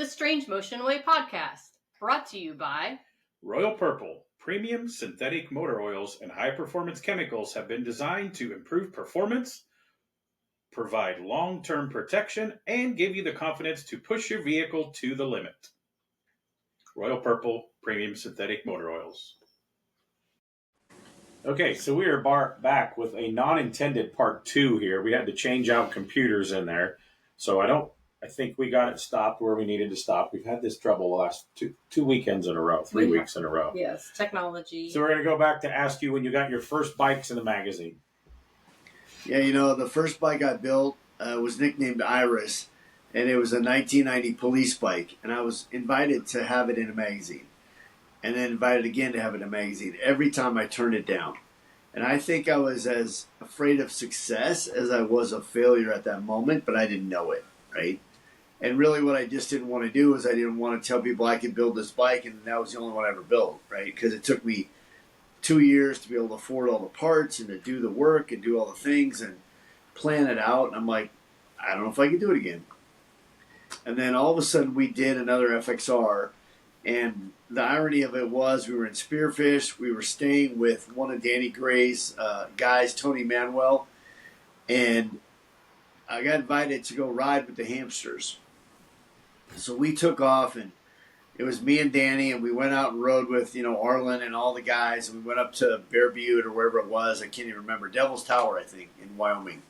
The Strange Motion Way podcast, brought to you by Royal Purple. Premium synthetic motor oils and high-performance chemicals have been designed to improve performance, provide long-term protection, and give you the confidence to push your vehicle to the limit. Royal Purple Premium Synthetic Motor Oils. Okay, so we are back with a non-intended part 2 here. We had to change out computers in there. So I think we got it stopped where we needed to stop. We've had this trouble the last two weekends in a row, 3 weeks in a row. Yes, technology. So we're going to go back to ask you when you got your first bikes in the magazine. Yeah, the first bike I built was nicknamed Iris, and it was a 1990 police bike, and I was invited to have it in a magazine, and then invited again to have it in a magazine. Every time I turned it down. And I think I was as afraid of success as I was of failure at that moment, but I didn't know it, right? And really what I just didn't want to do is I didn't want to tell people I could build this bike, and that was the only one I ever built, right? Because it took me 2 years to be able to afford all the parts and to do the work and do all the things and plan it out. And I'm like, I don't know if I can do it again. And then all of a sudden we did another FXR, and the irony of it was we were in Spearfish. We were staying with one of Danny Gray's guys, Tony Manuel, and I got invited to go ride with the Hamsters. So we took off, and it was me and Danny, and we went out and rode with, Arlen and all the guys, and we went up to Bear Butte or wherever it was. I can't even remember. Devil's Tower, I think, in Wyoming.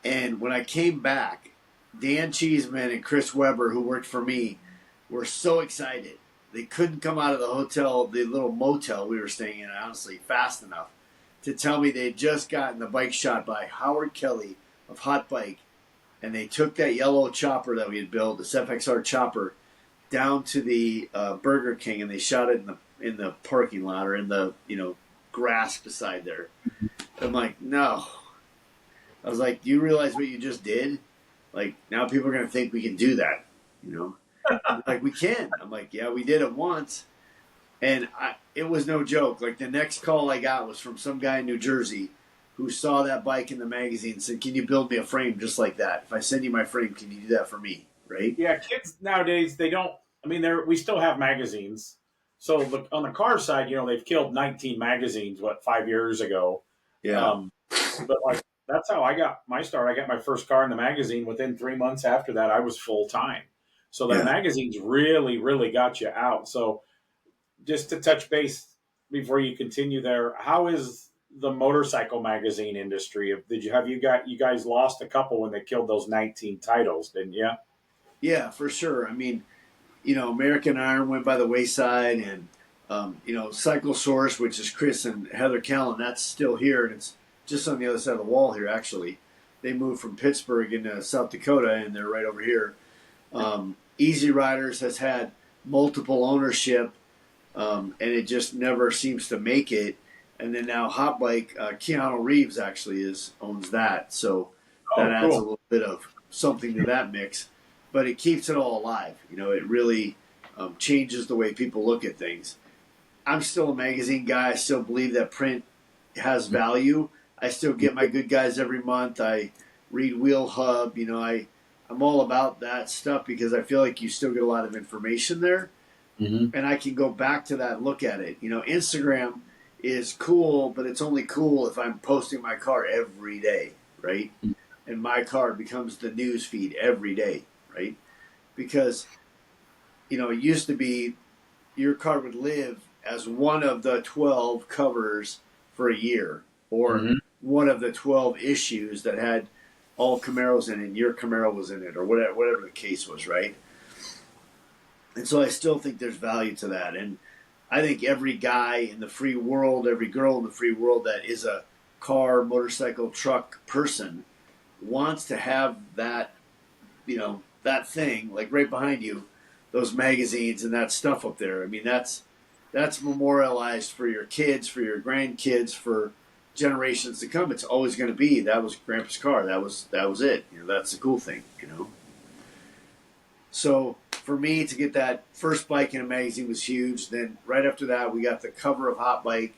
And when I came back, Dan Cheeseman and Chris Weber, who worked for me, were so excited. They couldn't come out of the hotel, the little motel we were staying in, honestly, fast enough to tell me they'd just gotten the bike shot by Howard Kelly of Hot Bike, and they took that yellow chopper that we had built, this FXR chopper, down to the Burger King, and they shot it in the parking lot or in the grass beside there. I'm like, no. I was like, do you realize what you just did? Like, now people are going to think we can do that, Like, we can. I'm like, yeah, we did it once. And it was no joke. Like, the next call I got was from some guy in New Jersey who saw that bike in the magazine and said, can you build me a frame just like that? If I send you my frame, can you do that for me? Right? Yeah, kids nowadays, they don't, we still have magazines. So on the car side, they've killed 19 magazines, 5 years ago? Yeah. But that's how I got my start. I got my first car in the magazine. Within 3 months after that, I was full time. So the magazines really, really got you out. So just to touch base before you continue there, how is the motorcycle magazine industry? You guys lost a couple when they killed those 19 titles, didn't you? Yeah, for sure. American Iron went by the wayside, and Cycle Source, which is Chris and Heather Callan, that's still here, and it's just on the other side of the wall here. Actually, they moved from Pittsburgh into South Dakota, and they're right over here. Easy Riders has had multiple ownership, and it just never seems to make it. And then now Hot Bike, Keanu Reeves actually owns that, so that adds a little bit of something to that mix. But it keeps it all alive. It really changes the way people look at things. I'm still a magazine guy. I still believe that print has value. I still get my good guys every month. I read Wheel Hub. I'm all about that stuff because I feel like you still get a lot of information there. Mm-hmm. And I can go back to that and look at it. Instagram is cool, but it's only cool if I'm posting my car every day, right? Mm-hmm. And my car becomes the news feed every day, right? Because, it used to be your car would live as one of the 12 covers for a year, or one of the 12 issues that had all Camaros in it, and your Camaro was in it, or whatever the case was, right? And so I still think there's value to that. And I think every guy in the free world, every girl in the free world that is a car, motorcycle, truck person wants to have that, that thing, like right behind you, those magazines and that stuff up there. That's memorialized for your kids, for your grandkids, for generations to come. It's always going to be, that was Grandpa's car. That was it. That's the cool thing, So for me to get that first bike in a magazine was huge. Then right after that, we got the cover of Hot Bike.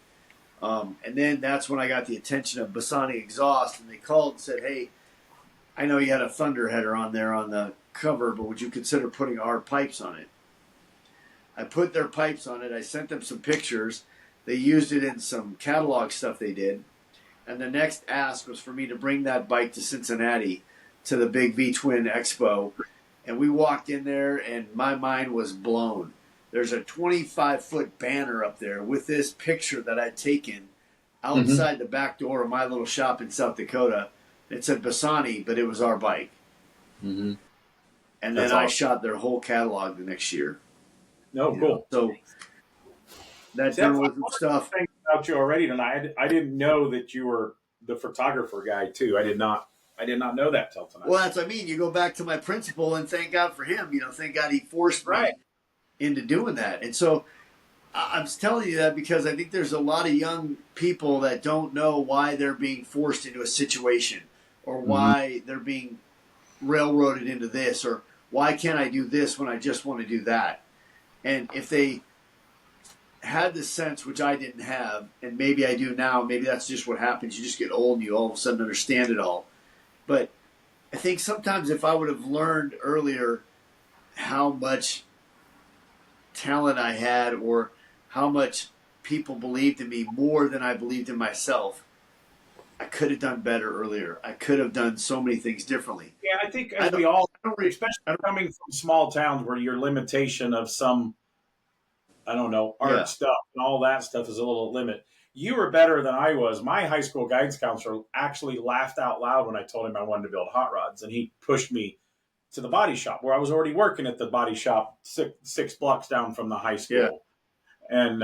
And then that's when I got the attention of Bassani Exhaust, and they called and said, hey, I know you had a Thunder header on there on the cover, but would you consider putting our pipes on it? I put their pipes on it. I sent them some pictures. They used it in some catalog stuff they did. And the next ask was for me to bring that bike to Cincinnati to the big V-Twin Expo. And we walked in there, and my mind was blown. There's a 25-foot banner up there with this picture that I'd taken outside the back door of my little shop in South Dakota. It said Bassani, but it was our bike. Mm-hmm. And then I shot their whole catalog the next year. No, cool. So that journalism stuff. Thing about you already tonight. I didn't know that you were the photographer guy too. I did not know that till tonight. Well, that's what I mean. You go back to my principal, and thank God for him. Thank God he forced me into doing that. And so I'm telling you that because I think there's a lot of young people that don't know why they're being forced into a situation, or why they're being railroaded into this, or why can't I do this when I just want to do that. And if they had this sense, which I didn't have, and maybe I do now, maybe that's just what happens. You just get old and you all of a sudden understand it all. But I think sometimes if I would have learned earlier how much talent I had, or how much people believed in me more than I believed in myself, I could have done better earlier. I could have done so many things differently. Yeah, I think as we all, especially coming from small towns where your limitation of some, art stuff and all that stuff is a little limit. You were better than I was. My high school guidance counselor actually laughed out loud when I told him I wanted to build hot rods, and he pushed me to the body shop where I was already working at the body shop six blocks down from the high school. Yeah. And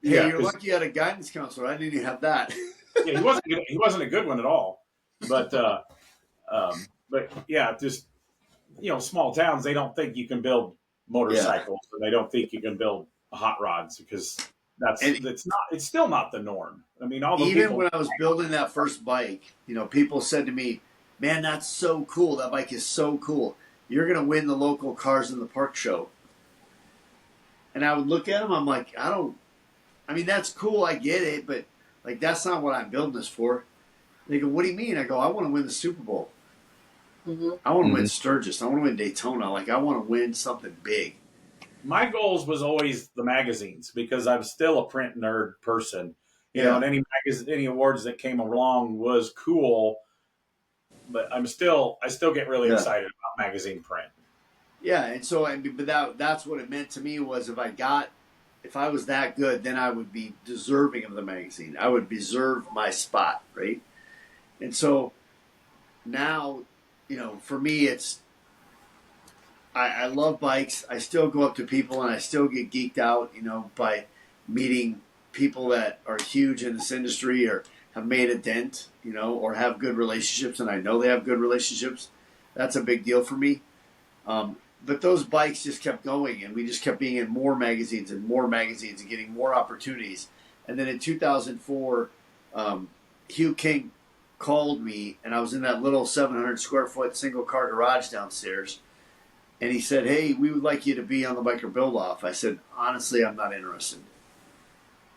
you're lucky you had a guidance counselor. I didn't even have that. Yeah, he wasn't a good one at all. But yeah, just small towns, they don't think you can build motorcycles, and they don't think you can build hot rods because it's still not the norm. I mean, when I was building that first bike, people said to me, "Man, that's so cool. That bike is so cool. You're going to win the local Cars in the Park show." And I would look at them, I'm like, that's cool, I get it, but that's not what I'm building this for. They go, "What do you mean?" I go, "I want to win the Super Bowl. I want to win Sturgis. I want to win Daytona. I want to win something big." My goals was always the magazines because I'm still a print nerd person. And any awards that came along was cool, but I still get really excited about magazine print. Yeah, and so that's what it meant to me was if I was that good, then I would be deserving of the magazine. I would deserve my spot, right? And so now, for me, it's I love bikes. I still go up to people and I still get geeked out, by meeting people that are huge in this industry or have made a dent, or have good relationships, and I know they have good relationships. That's a big deal for me. But those bikes just kept going, and we just kept being in more magazines and getting more opportunities. And then in 2004, Hugh King called me, and I was in that little 700 square foot single car garage downstairs. And he said, "Hey, we would like you to be on the Biker Build Off." I said, "Honestly, I'm not interested."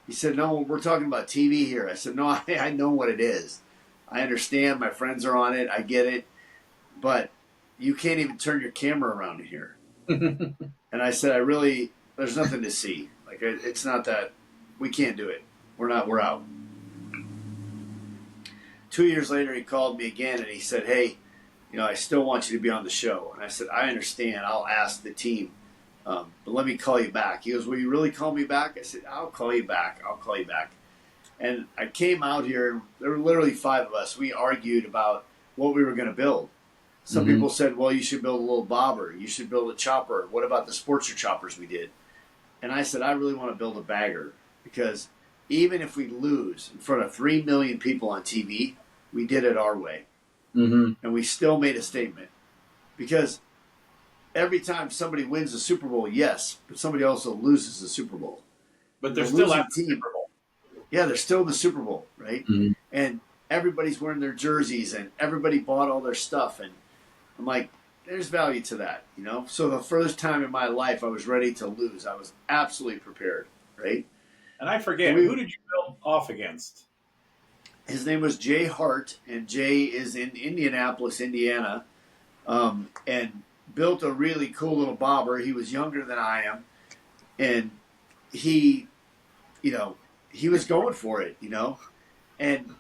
He said, "No, we're talking about TV here." I said, "No, I know what it is. I understand. My friends are on it. I get it. But you can't even turn your camera around in here." And I said, there's nothing to see. It's not that, we can't do it. We're out. 2 years later, he called me again and he said, "Hey, I still want you to be on the show." And I said, "I understand. I'll ask the team. But let me call you back." He goes, "Will you really call me back?" I said, I'll call you back. And I came out here. There were literally 5 of us. We argued about what we were going to build. Some people said, "Well, you should build a little bobber. You should build a chopper. What about the Sportster choppers we did?" And I said, "I really want to build a bagger because even if we lose in front of 3 million people on TV, we did it our way." And we still made a statement. Because every time somebody wins the Super Bowl, yes, but somebody also loses the Super Bowl. But they're still at the Super Bowl. Yeah, they're still in the Super Bowl, right? And everybody's wearing their jerseys and everybody bought all their stuff. And I'm like, there's value to that, So the first time in my life I was ready to lose. I was absolutely prepared, right? And I forget, who did you build off against? His name was Jay Hart, and Jay is in Indianapolis, Indiana. and built a really cool little bobber. He was younger than I am, and he, you know, he was going for it, and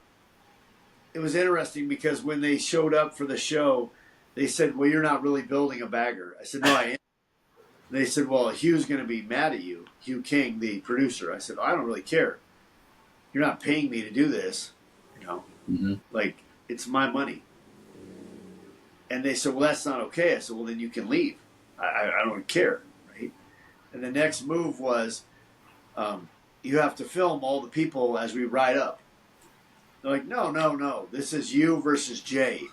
it was interesting because when they showed up for the show, they said, "Well, you're not really building a bagger." I said, "No, I am." They said, "Well, Hugh's going to be mad at you, Hugh King, the producer." I said, "I don't really care. You're not paying me to do this, like it's my money." And they said, "Well, that's not okay." I said, "Well, then you can leave. I don't care, right?" And the next move was, you have to film all the people as we ride up. They're like, "No, no, no. This is you versus Jay.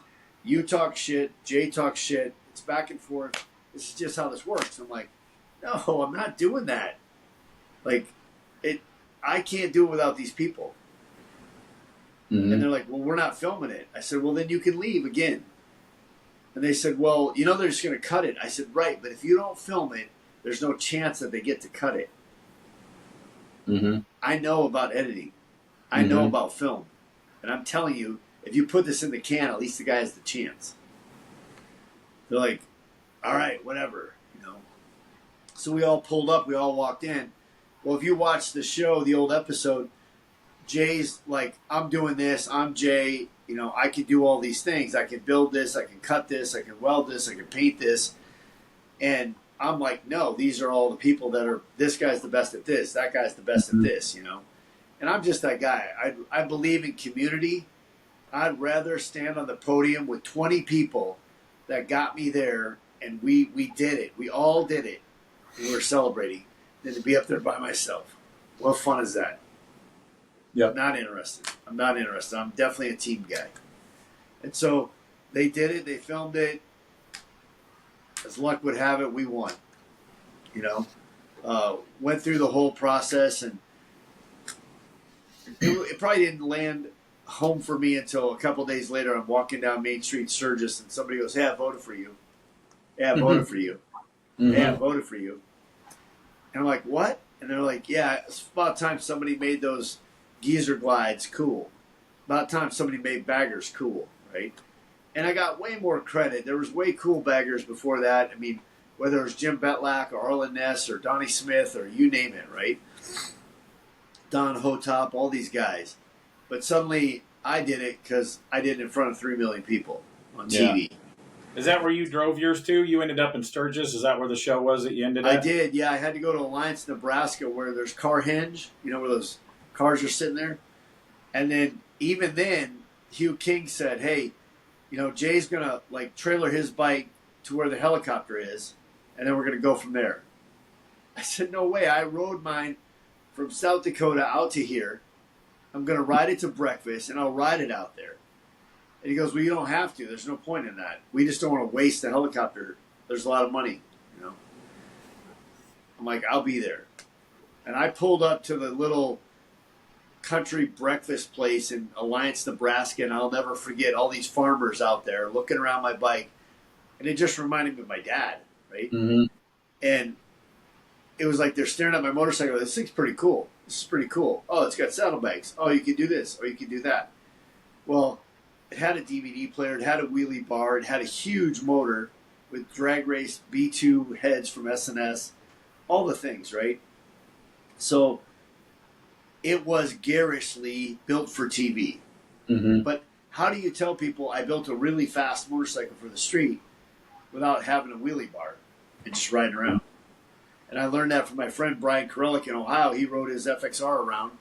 You talk shit. Jay talks shit. It's back and forth. This is just how this works." I'm like, "No, I'm not doing that. Like, I can't do it without these people." Mm-hmm. And they're like, "Well, we're not filming it." I said, "Well, then you can leave again." And they said, "Well, they're just going to cut it." I said, "Right, but if you don't film it, there's no chance that they get to cut it." Mm-hmm. I know about editing. I know about film. And I'm telling you, if you put this in the can, at least the guy has the chance. They're like, "All right, whatever." So we all pulled up. We all walked in. Well, if you watch the show, the old episode, Jay's like, "I'm doing this. I'm Jay. I can do all these things. I can build this. I can cut this. I can weld this. I can paint this." And I'm like, "No, these are all the people that are, this guy's the best at this. That guy's the best at this, And I'm just that guy. I believe in community. I'd rather stand on the podium with 20 people that got me there, and we did it. We all did it. We were celebrating, than to be up there by myself. What fun is that? Yep. I'm not interested. I'm definitely a team guy. And so they did it. They filmed it. As luck would have it, we won. Went through the whole process, and it probably didn't land home for me until a couple days later. I'm walking down Main Street, Sturgis, and somebody goes, "Hey, I voted for you. Yeah, I voted for you. Yeah, I voted for you." And I'm like, "What?" And they're like, "Yeah, it's about time somebody made those geezer glides cool. About time somebody made baggers cool, right?" And I got way more credit. There was way cool baggers before that. I mean, whether it was Jim Betlack or Arlen Ness or Donnie Smith or you name it, right? Don Hotop, all these guys. But suddenly I did it because I did it in front of 3 million people on TV. Is that where you drove yours to? You ended up in Sturgis? Is that where the show was that you ended up? I did, yeah. I had to go to Alliance, Nebraska, where there's Carhenge, where those cars are sitting there. And then, even then, Hugh King said, "Hey, Jay's going to, trailer his bike to where the helicopter is, and then we're going to go from there." I said, "No way. I rode mine from South Dakota out to here. I'm going to ride it to breakfast, and I'll ride it out there." And he goes, "Well, you don't have to. There's no point in that. We just don't want to waste the helicopter. There's a lot of money, I'm like, "I'll be there." And I pulled up to the little country breakfast place in Alliance, Nebraska, and I'll never forget all these farmers out there looking around my bike. And it just reminded me of my dad, right? Mm-hmm. And it was like they're staring at my motorcycle. "This thing's pretty cool. This is pretty cool. Oh, it's got saddlebags. Oh, you can do this. Oh, you can do that." Well, it had a DVD player. It had a wheelie bar. It had a huge motor with drag race B2 heads from S&S. All the things, right? So it was garishly built for TV. Mm-hmm. But how do you tell people I built a really fast motorcycle for the street without having a wheelie bar and just riding around? And I learned that from my friend Brian Korelic in Ohio. He rode his FXR around.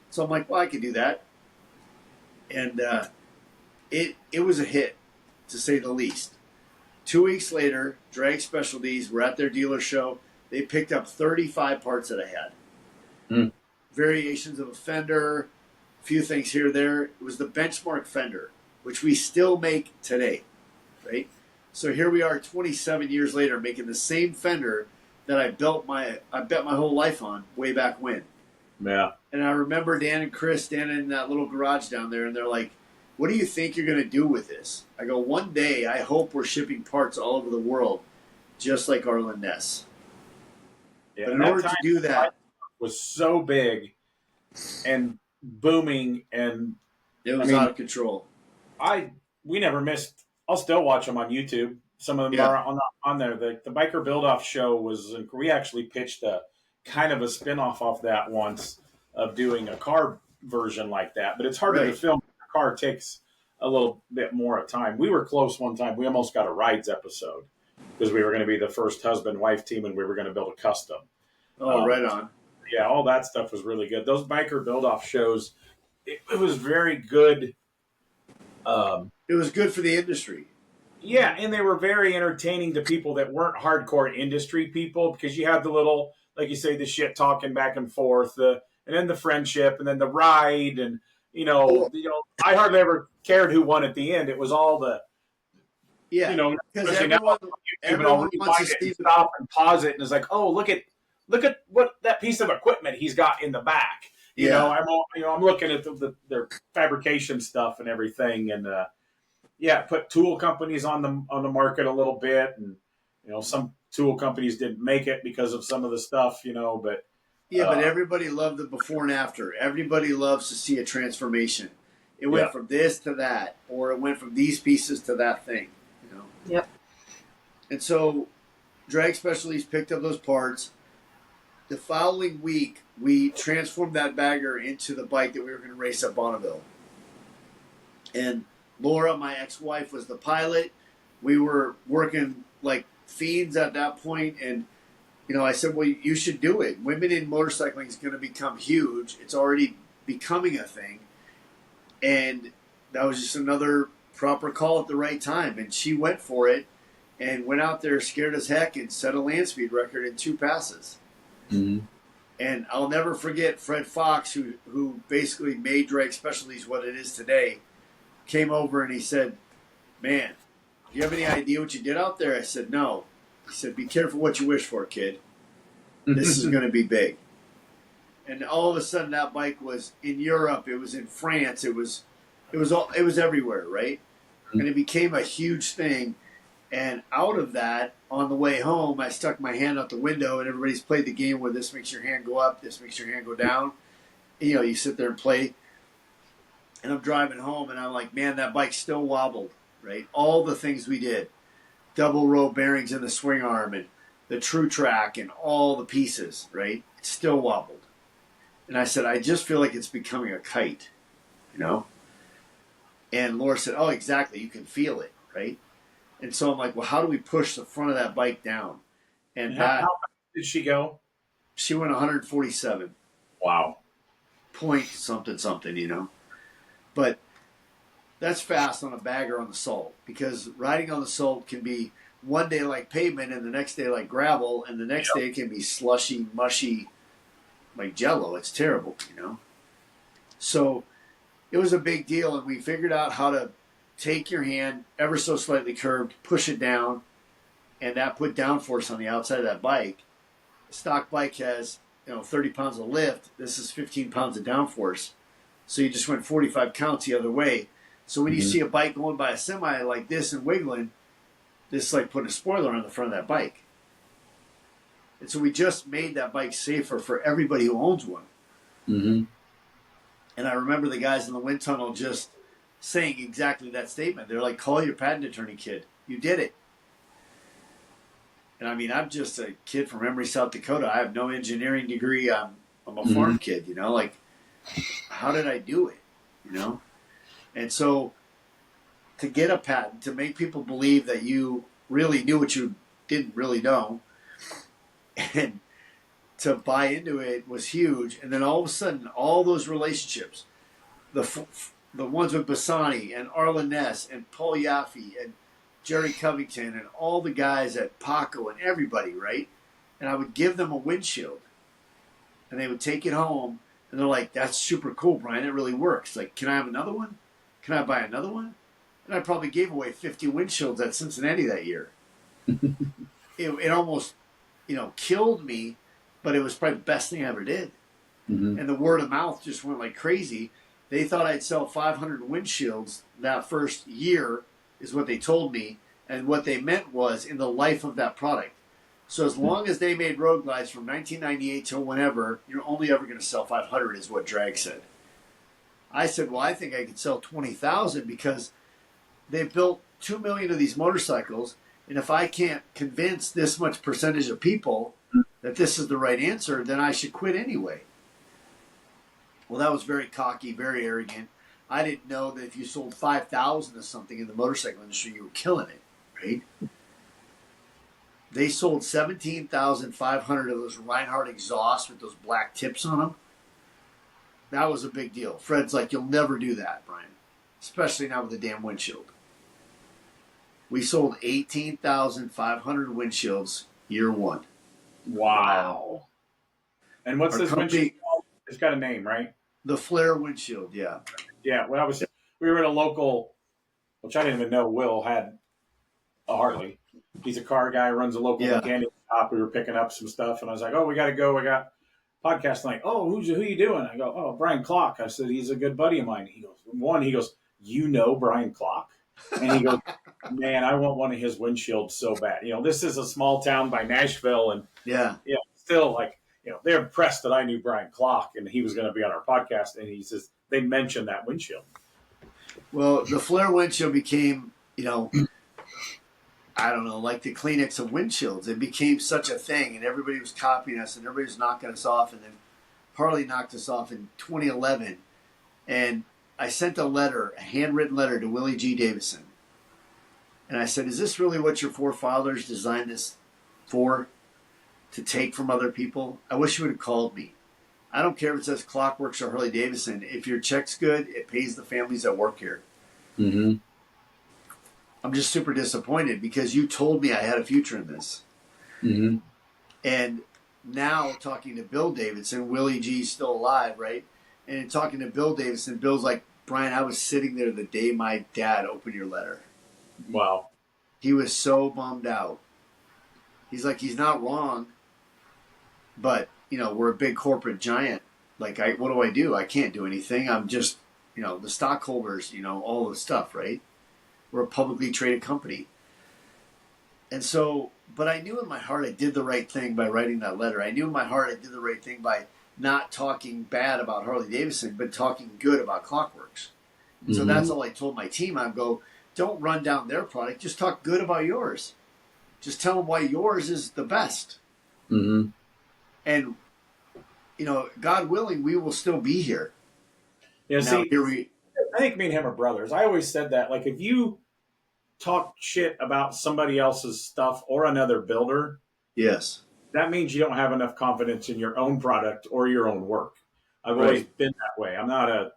So I'm like, well, I can do that. And it was a hit, to say the least. 2 weeks later, Drag Specialties were at their dealer show. They picked up 35 parts that I had. Mm. Variations of a fender, a few things here or there. It was the benchmark fender, which we still make today, right? So here we are 27 years later making the same fender that I bet my whole life on way back when. Yeah. And I remember Dan and Chris standing in that little garage down there, and they're like, "What do you think you're going to do with this?" I go, "One day I hope we're shipping parts all over the world, just like Arlen Ness." Yeah, but in order to do that, was so big and booming, and it was out of control. We never missed. I'll still watch them on YouTube. Some of them are on there. The Biker Build Off show was, we actually pitched a kind of a spinoff off that once of doing a car version like that. But it's harder to film. The car takes a little bit more time. We were close one time. We almost got a rides episode because we were going to be the first husband-wife team and we were going to build a custom. Oh, right on. Yeah, all that stuff was really good. Those Biker Build Off shows, it was very good. It was good for the industry. Yeah, and they were very entertaining to people that weren't hardcore industry people because you had the little, like you say, the shit talking back and forth, and then the friendship, and then the ride, and I hardly ever cared who won at the end. It was all the, because everyone wants to see stop and pause it, and it's like, oh, look at what that piece of equipment he's got in the back. I'm looking at their fabrication stuff and everything, and put tool companies on the market a little bit, and some tool companies didn't make it because of some of the stuff, but everybody loved the before and after. Everybody loves to see a transformation. It went from this to that, or it went from these pieces to that thing, Yep. And so Drag Specialties picked up those parts. The following week, we transformed that bagger into the bike that we were going to race at Bonneville. And Laura, my ex-wife, was the pilot. We were working like fiends at that point, and I said, well, you should do it. Women in motorcycling is going to become huge. It's already becoming a thing. And that was just another proper call at the right time. And she went for it and went out there scared as heck and set a land speed record in 2 passes. Mm-hmm. And I'll never forget Fred Fox, who basically made Drag Specialties what it is today, came over and he said, man, do you have any idea what you did out there? I said, no. He said, be careful what you wish for, kid. This is going to be big. And all of a sudden that bike was in Europe. It was in France. It was everywhere, right? And it became a huge thing. And out of that, on the way home, I stuck my hand out the window, and everybody's played the game where this makes your hand go up, this makes your hand go down. You sit there and play. And I'm driving home, and I'm like, man, that bike still wobbled, right? All the things we did. Double row bearings in the swing arm, and the true track, and all the pieces, right? It still wobbled. And I said, I just feel like it's becoming a kite, And Laura said, oh, exactly, you can feel it, right? And so I'm like, well, how do we push the front of that bike down? And how fast did she go? She went 147. Wow. Point something, But that's fast on a bagger on the salt, because riding on the salt can be one day like pavement and the next day like gravel, and the next day it can be slushy, mushy, like Jello. It's terrible, So it was a big deal, and we figured out how to take your hand ever so slightly curved, push it down, and that put downforce on the outside of that bike. The stock bike has 30 pounds of lift. This is 15 pounds of downforce. So you just went 45 counts the other way. So when you see a bike going by a semi like this and wiggling, this is like putting a spoiler on the front of that bike. And so we just made that bike safer for everybody who owns one. Mm-hmm. And I remember the guys in the wind tunnel just saying exactly that statement. They're like, call your patent attorney, kid. You did it. And I mean, I'm just a kid from Emory, South Dakota. I have no engineering degree. I'm a farm kid, like, how did I do it? And so to get a patent, to make people believe that you really knew what you didn't really know, and to buy into it was huge. And then all of a sudden, all those relationships, the ones with Bassani and Arlen Ness and Paul Yaffe and Jerry Covington and all the guys at Paco and everybody, right? And I would give them a windshield, and they would take it home, and they're like, that's super cool, Brian. It really works. Like, can I have another one? Can I buy another one? And I probably gave away 50 windshields at Cincinnati that year. It almost, killed me, but it was probably the best thing I ever did. Mm-hmm. And the word of mouth just went like crazy. They thought I'd sell 500 windshields that first year, is what they told me. And what they meant was in the life of that product. So as long as they made road glides from 1998 till whenever, you're only ever going to sell 500, is what Drag said. I said, well, I think I could sell 20,000 because they built 2 million of these motorcycles, And if I can't convince this much percentage of people that this is the right answer, then I should quit anyway. Well, that was very cocky, very arrogant. I didn't know that if you sold 5,000 of something in the motorcycle industry, you were killing it, right? They sold 17,500 of those Reinhardt exhausts with those black tips on them. That was a big deal. Fred's like, you'll never do that, Brian, especially not with the damn windshield. We sold 18,500 windshields year one. Wow. And what's this windshield called? It's got a name, right? The Flare windshield, yeah. Yeah, we were at a local, which I didn't even know Will had a Harley. He's a car guy, runs a local mechanic shop. We were picking up some stuff, and I was like, "Oh, we got to go. We got podcast night. Oh, who you doing?" I go, "Oh, Brian Klock." I said, "He's a good buddy of mine." He goes, "You know Brian Klock?" And he goes, "Man, I want one of his windshields so bad." This is a small town by Nashville, and still like, they're impressed that I knew Brian Klock and he was going to be on our podcast. And he says they mentioned that windshield. Well, the Flare windshield became, I don't know, like the Kleenex of windshields. It became such a thing, and everybody was copying us, and everybody was knocking us off. And then Harley knocked us off in 2011. And I sent a handwritten letter to Willie G. Davison. And I said, is this really what your forefathers designed this for? To take from other people? I wish you would have called me. I don't care if it says Klockwerks or Harley Davidson. If your check's good, it pays the families that work here. Mm-hmm. I'm just super disappointed because you told me I had a future in this. Mm-hmm. And now talking to Bill Davidson, Willie G's still alive, right? And talking to Bill Davidson, Bill's like, Brian, I was sitting there the day my dad opened your letter. Wow. He was so bummed out. He's like, he's not wrong, but, we're a big corporate giant. Like, what do? I can't do anything. I'm just, the stockholders, all the stuff, right? We're a publicly traded company. And so, but I knew in my heart I did the right thing by writing that letter. I knew in my heart I did the right thing by not talking bad about Harley Davidson, but talking good about Klockwerks. Mm-hmm. So that's all I told my team. I go, don't run down their product. Just talk good about yours. Just tell them why yours is the best. Mm-hmm. And, God willing, we will still be here. Yeah, now, I think me and him are brothers. I always said that. Like, if you talk shit about somebody else's stuff or another builder, yes, that means you don't have enough confidence in your own product or your own work. I've always been that way. I'm not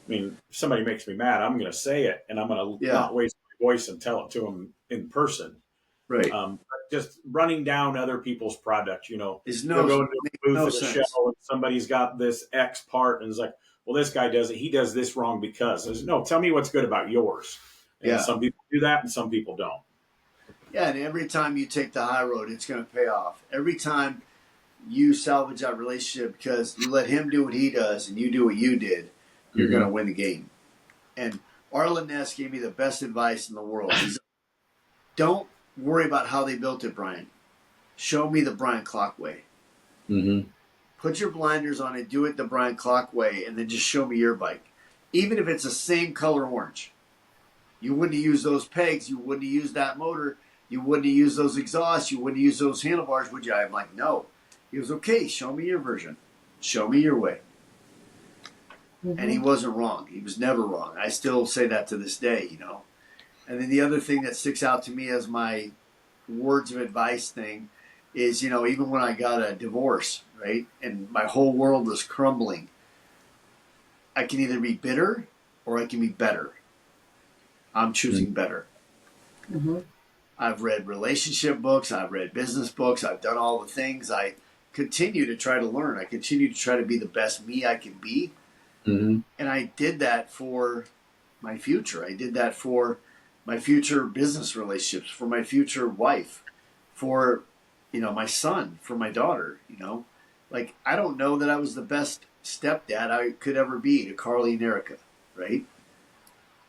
if somebody makes me mad, I'm going to say it, and I'm going to not waste my voice and tell it to them in person. Right. Just running down other people's product, is go into a booth at a show and somebody's got this X part and it's like, well, this guy does it. He does this wrong because. No, tell me what's good about yours. And some people do that and some people don't. Yeah, and every time you take the high road, it's going to pay off. Every time you salvage that relationship because you let him do what he does and you do what you did, you're going to win the game. And Arlen Ness gave me the best advice in the world. He's like, don't worry about how they built it, Brian. Show me the Brian Klock way. Mm-hmm. Put your blinders on it, do it the Brian Klock way, and then just show me your bike. Even if it's the same color orange. You wouldn't have used those pegs. You wouldn't have used that motor. You wouldn't have used those exhausts. You wouldn't have used those handlebars, would you? I'm like, no. He was, okay, show me your version. Show me your way. Mm-hmm. And he wasn't wrong. He was never wrong. I still say that to this day, And then the other thing that sticks out to me as my words of advice thing is, even when I got a divorce, right, and my whole world was crumbling, I can either be bitter or I can be better. I'm choosing better. Mm-hmm. I've read relationship books. I've read business books. I've done all the things. I continue to try to learn. I continue to try to be the best me I can be. Mm-hmm. And I did that for my future. I did that for my future business relationships, for my future wife, for, my son, for my daughter, Like, I don't know that I was the best stepdad I could ever be to Carly and Erica, right?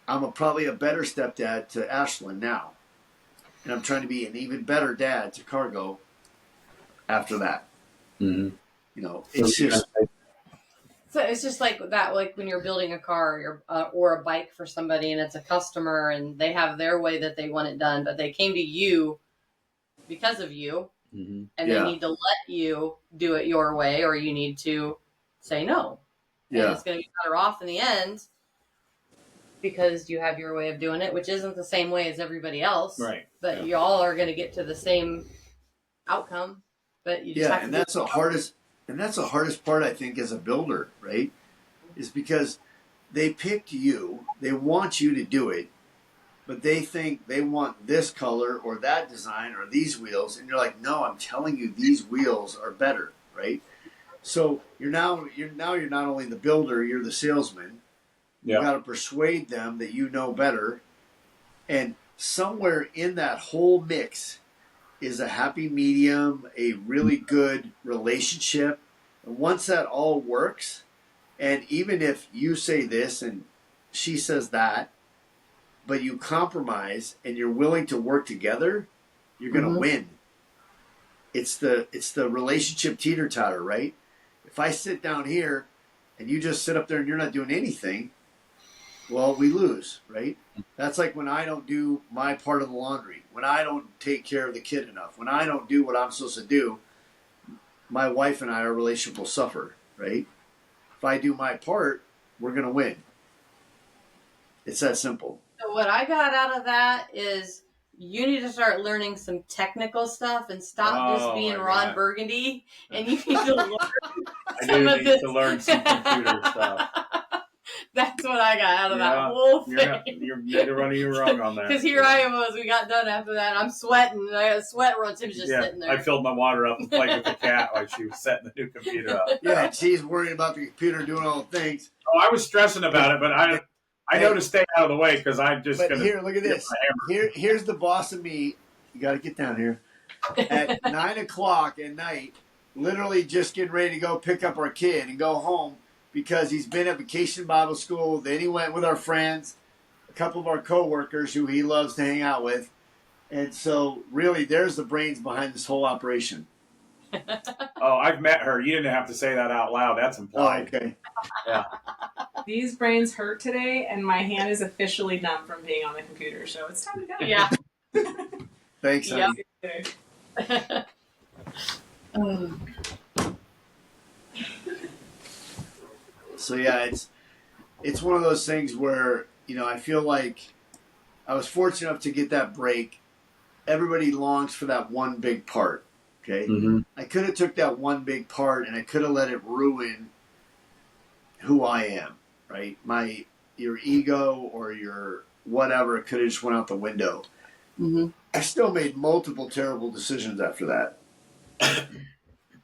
I'm probably a better stepdad to Ashlyn now. And I'm trying to be an even better dad to Cargo after that. Mm-hmm. It's just... So it's just like that, like when you're building a car or a bike for somebody, and it's a customer, and they have their way that they want it done, but they came to you because of you, Mm-hmm. and they need to let you do it your way, or you need to say no, and it's going to be better off in the end because you have your way of doing it, which isn't the same way as everybody else, Right? But you all are going to get to the same outcome, but you just have to. And that's the hardest. And that's the hardest part, I think, as a builder, right? Is because they picked you, they want you to do it, but they think they want this color or that design or these wheels, and you're like, no, I'm telling you, these wheels are better, right? So you're not only the builder, you're the salesman. You got to persuade them that you know better, and somewhere in that whole mix is a happy medium, a really good relationship. And once that all works, and even if you say this and she says that, but you compromise and you're willing to work together, you're going to win. It's the relationship teeter-totter, right? If I sit down here and you just sit up there and you're not doing anything, well, we lose, right? That's like when I don't do my part of the laundry, when I don't take care of the kid enough, when I don't do what I'm supposed to do, my wife and I, our relationship will suffer, right? If I do my part, we're going to win. It's that simple. So what I got out of that is you need to start learning some technical stuff and stop just being Ron Burgundy, and you need to learn to learn some computer stuff. That's what I got out of that whole thing. You're neither one of you wrong on that. Because here I was, we got done after that. I'm sweating. I got sweat runs. Tim's just sitting there. I filled my water up and played with the cat while she was setting the new computer up. Yeah, she's worried about the computer doing all the things. Oh, I was stressing about it, but I know to stay out of the way because I'm just going to. Here, look at this. Here's the boss of me. You got to get down here. At 9 o'clock at night, literally just getting ready to go pick up our kid and go home because he's been at vacation Bible school. Then he went with our friends, a couple of our coworkers who he loves to hang out with. And so, really, there's the brains behind this whole operation. Oh, I've met her. You didn't have to say that out loud. That's implied. Oh, okay. Yeah. These brains hurt today, and my hand is officially numb from being on the computer, so it's time to go. Yeah. Thanks, honey. So yeah, it's one of those things where, I feel like I was fortunate enough to get that break. Everybody longs for that one big part. Okay. Mm-hmm. I could have took that one big part and I could have let it ruin who I am, right? Your ego or your whatever could have just went out the window. Mm-hmm. I still made multiple terrible decisions after that.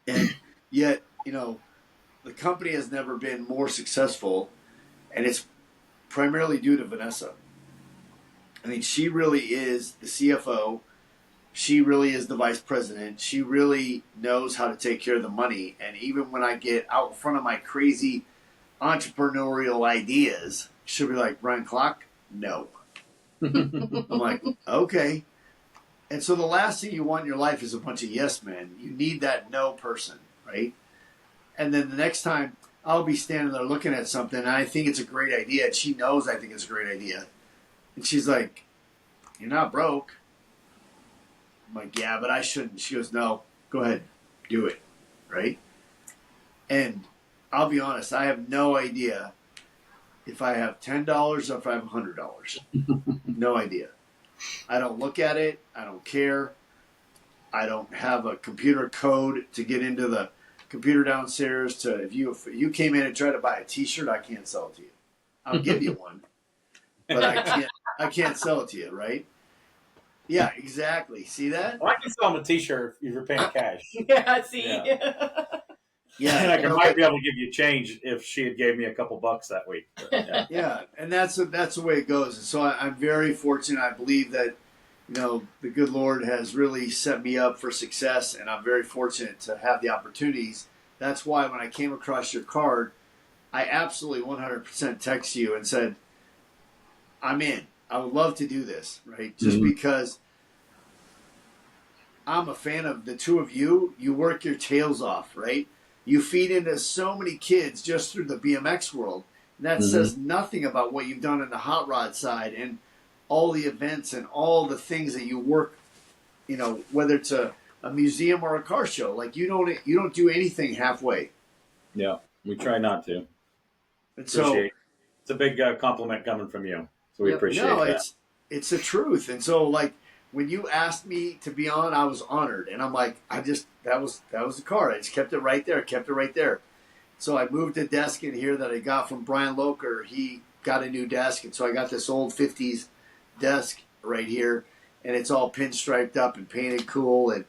And yet, the company has never been more successful, and it's primarily due to Vanessa. I mean, she really is the CFO. She really is the vice president. She really knows how to take care of the money. And even when I get out in front of my crazy entrepreneurial ideas, she'll be like, Brian Klock, no. I'm like, okay. And so the last thing you want in your life is a bunch of yes men. You need that no person, right? And then the next time I'll be standing there looking at something and I think it's a great idea. And she knows I think it's a great idea. And she's like, you're not broke. I'm like, yeah, but I shouldn't. She goes, no, go ahead, do it, right? And I'll be honest, I have no idea if I have $10 or if I have $100. No idea. I don't look at it. I don't care. I don't have a computer code to get into the computer downstairs. If you came in and tried to buy a T-shirt, I can't sell it to you. I'll give you one, but I can't sell it to you, right? Yeah, exactly. See that? Well, I can sell them a T-shirt if you're paying cash. Yeah, see? Yeah, and I might be able to give you change if she had gave me a couple bucks that week. But, yeah, and that's the way it goes. And so I'm very fortunate. I believe that, the good Lord has really set me up for success, and I'm very fortunate to have the opportunities. That's why when I came across your card, I absolutely 100% texted you and said, I'm in. I would love to do this, right? Just because I'm a fan of the two of you. You work your tails off, right? You feed into so many kids just through the BMX world. And that says nothing about what you've done in the hot rod side and all the events and all the things that you work, whether it's a museum or a car show. Like you don't do anything halfway. Yeah, we try not to. And Appreciate. It's a big compliment coming from you, so we appreciate that. It's the truth. And so, like, when you asked me to be on, I was honored. And I'm like, that was the card. I just kept it right there. So I moved a desk in here that I got from Brian Loker. He got a new desk, and so I got this old 50s desk right here, and it's all pinstriped up and painted cool. And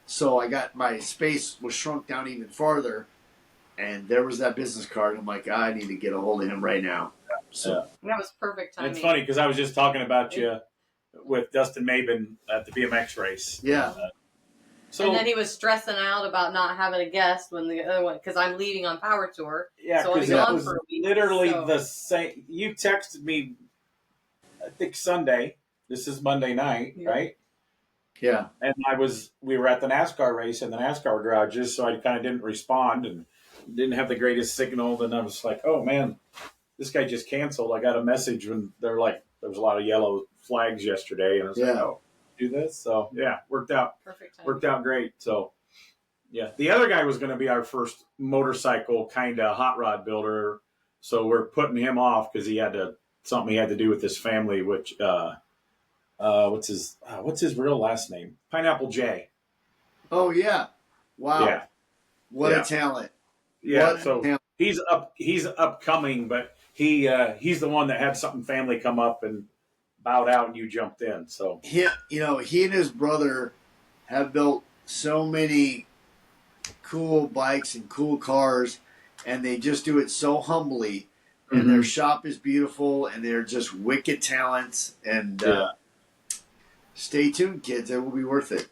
so I got my space was shrunk down even farther, and there was that business card. I'm like, I need to get a hold of him right now. So that was perfect timing. And it's funny because I was just talking about you with Dustin Mabin at the BMX race. Yeah. And then he was stressing out about not having a guest when the other one, because I'm leaving on Power Tour. Yeah, so because it was literally the same. You texted me, I think Sunday. This is Monday night, right? Yeah. And we were at the NASCAR race in the NASCAR garages, so I kind of didn't respond and didn't have the greatest signal. And I was like, oh man, this guy just canceled. I got a message when they're like, there was a lot of yellow flags yesterday, and I was like, oh, do this. So yeah, worked out. Perfect time. Worked out great. So yeah, the other guy was going to be our first motorcycle kind of hot rod builder. So we're putting him off because he had something he had to do with his family, which, what's his real last name? Pineapple J. Oh yeah. Wow. Yeah. What a talent. Yeah. He's upcoming, but he's the one that had something family come up and bowed out and you jumped in. So he and his brother have built so many cool bikes and cool cars, and they just do it so humbly. And their shop is beautiful, and they're just wicked talents. And stay tuned, kids; it will be worth it.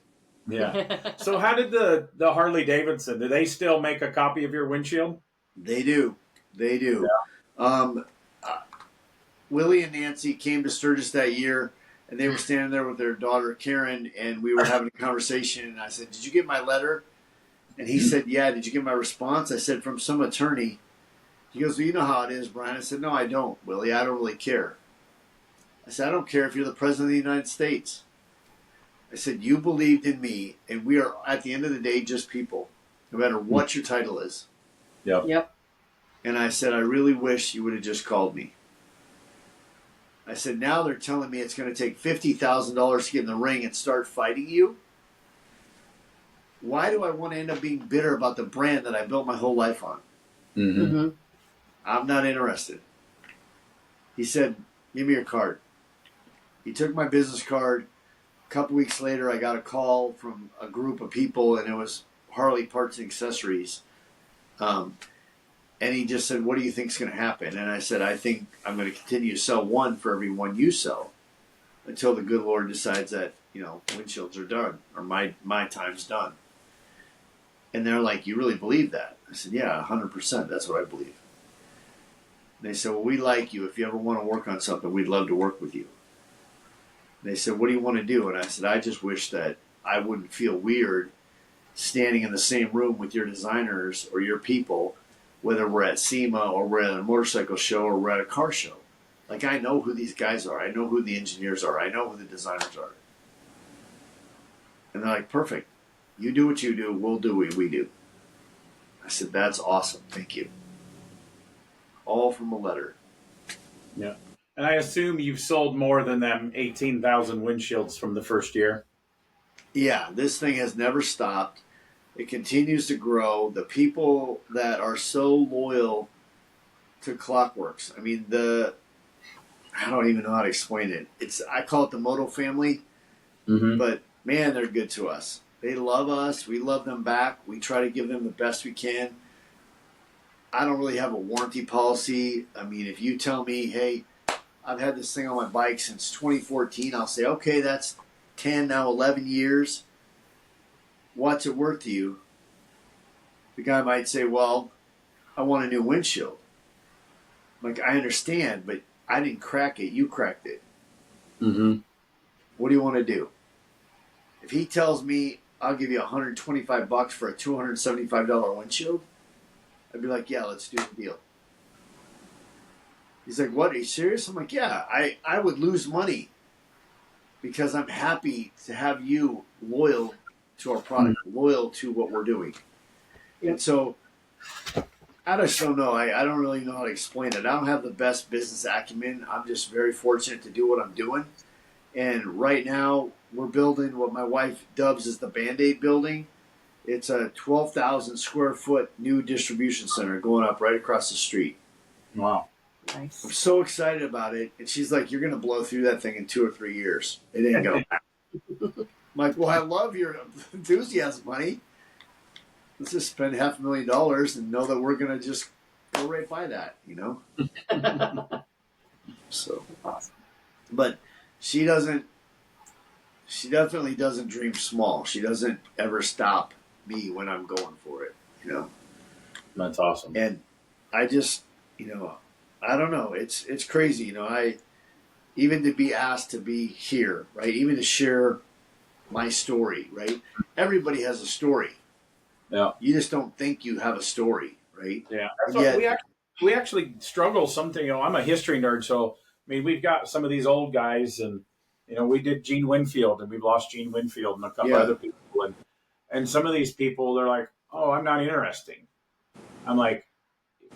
Yeah. So how did the Harley Davidson? Do they still make a copy of your windshield? They do. Yeah. Willie and Nancy came to Sturgis that year, and they were standing there with their daughter Karen, and we were having a conversation. And I said, "Did you get my letter?" And he said, "Yeah." "Did you get my response?" I said, "From some attorney." He goes, "Well, you know how it is, Brian." I said, "No, I don't, Willie. I don't really care." I said, "I don't care if you're the President of the United States." I said, "You believed in me, and we are, at the end of the day, just people, no matter what your title is." Yep. And I said, "I really wish you would have just called me." I said, "Now they're telling me it's going to take $50,000 to get in the ring and start fighting you. Why do I want to end up being bitter about the brand that I built my whole life on?" I'm not interested. He said, "Give me your card." He took my business card. A couple weeks later, I got a call from a group of people, and it was Harley Parts and Accessories. And he just said, "What do you think is going to happen?" And I said, "I think I'm going to continue to sell one for every one you sell until the good Lord decides that, windshields are done or my time's done." And they're like, "You really believe that?" I said, "Yeah, 100%. That's what I believe." And they said, "Well, we like you. If you ever want to work on something, we'd love to work with you." And they said, "What do you want to do?" And I said, "I just wish that I wouldn't feel weird standing in the same room with your designers or your people, whether we're at SEMA or we're at a motorcycle show or we're at a car show. Like, I know who these guys are. I know who the engineers are. I know who the designers are." And they're like, "Perfect. You do what you do. We'll do what we do." I said, "That's awesome. Thank you." All from a letter. Yeah. And I assume you've sold more than them 18,000 windshields from the first year. Yeah, this thing has never stopped. It continues to grow. The people that are so loyal to Klockwerks. I mean, I don't even know how to explain it. I call it the Moto family, but man, they're good to us. They love us. We love them back. We try to give them the best we can. I don't really have a warranty policy. I mean, if you tell me, "Hey, I've had this thing on my bike since 2014, I'll say, "Okay, that's 10, now 11 years. What's it worth to you?" The guy might say, "Well, I want a new windshield." I'm like, "I understand, but I didn't crack it. You cracked it. What do you want to do?" If he tells me, "I'll give you $125 for a $275 windshield," I'd be like, yeah, let's do the deal. He's like, what? Are you serious? I'm like, yeah, I would lose money because I'm happy to have you loyal to our product, loyal to what we're doing. And so I just don't know. I don't really know how to explain it. I don't have the best business acumen. I'm just very fortunate to do what I'm doing. And right now, we're building what my wife dubs as the Band-Aid building. It's a 12,000 square foot new distribution center going up right across the street. Wow. Nice. I'm so excited about it. And she's like, you're going to blow through that thing in 2 or 3 years. It ain't going to happen. I'm like, well, I love your enthusiasm, honey. Let's just spend $500,000 and know that we're going to just go right by that, you know? So, Awesome. but she definitely doesn't dream small. She doesn't ever stop me when I'm going for it, you know? That's awesome. And I just, you know, I don't know. It's crazy, you know. Even to be asked to be here, right? Even to share my story, right? Everybody has a story. Yeah. You just don't think you have a story, right? Yeah. That's what we actually struggle something. You know, I'm a history nerd, so I mean, we've got some of these old guys, and you know, we did Gene Winfield, and we've lost Gene Winfield and a couple other people, and some of these people, they're like, "Oh, I'm not interesting." I'm like,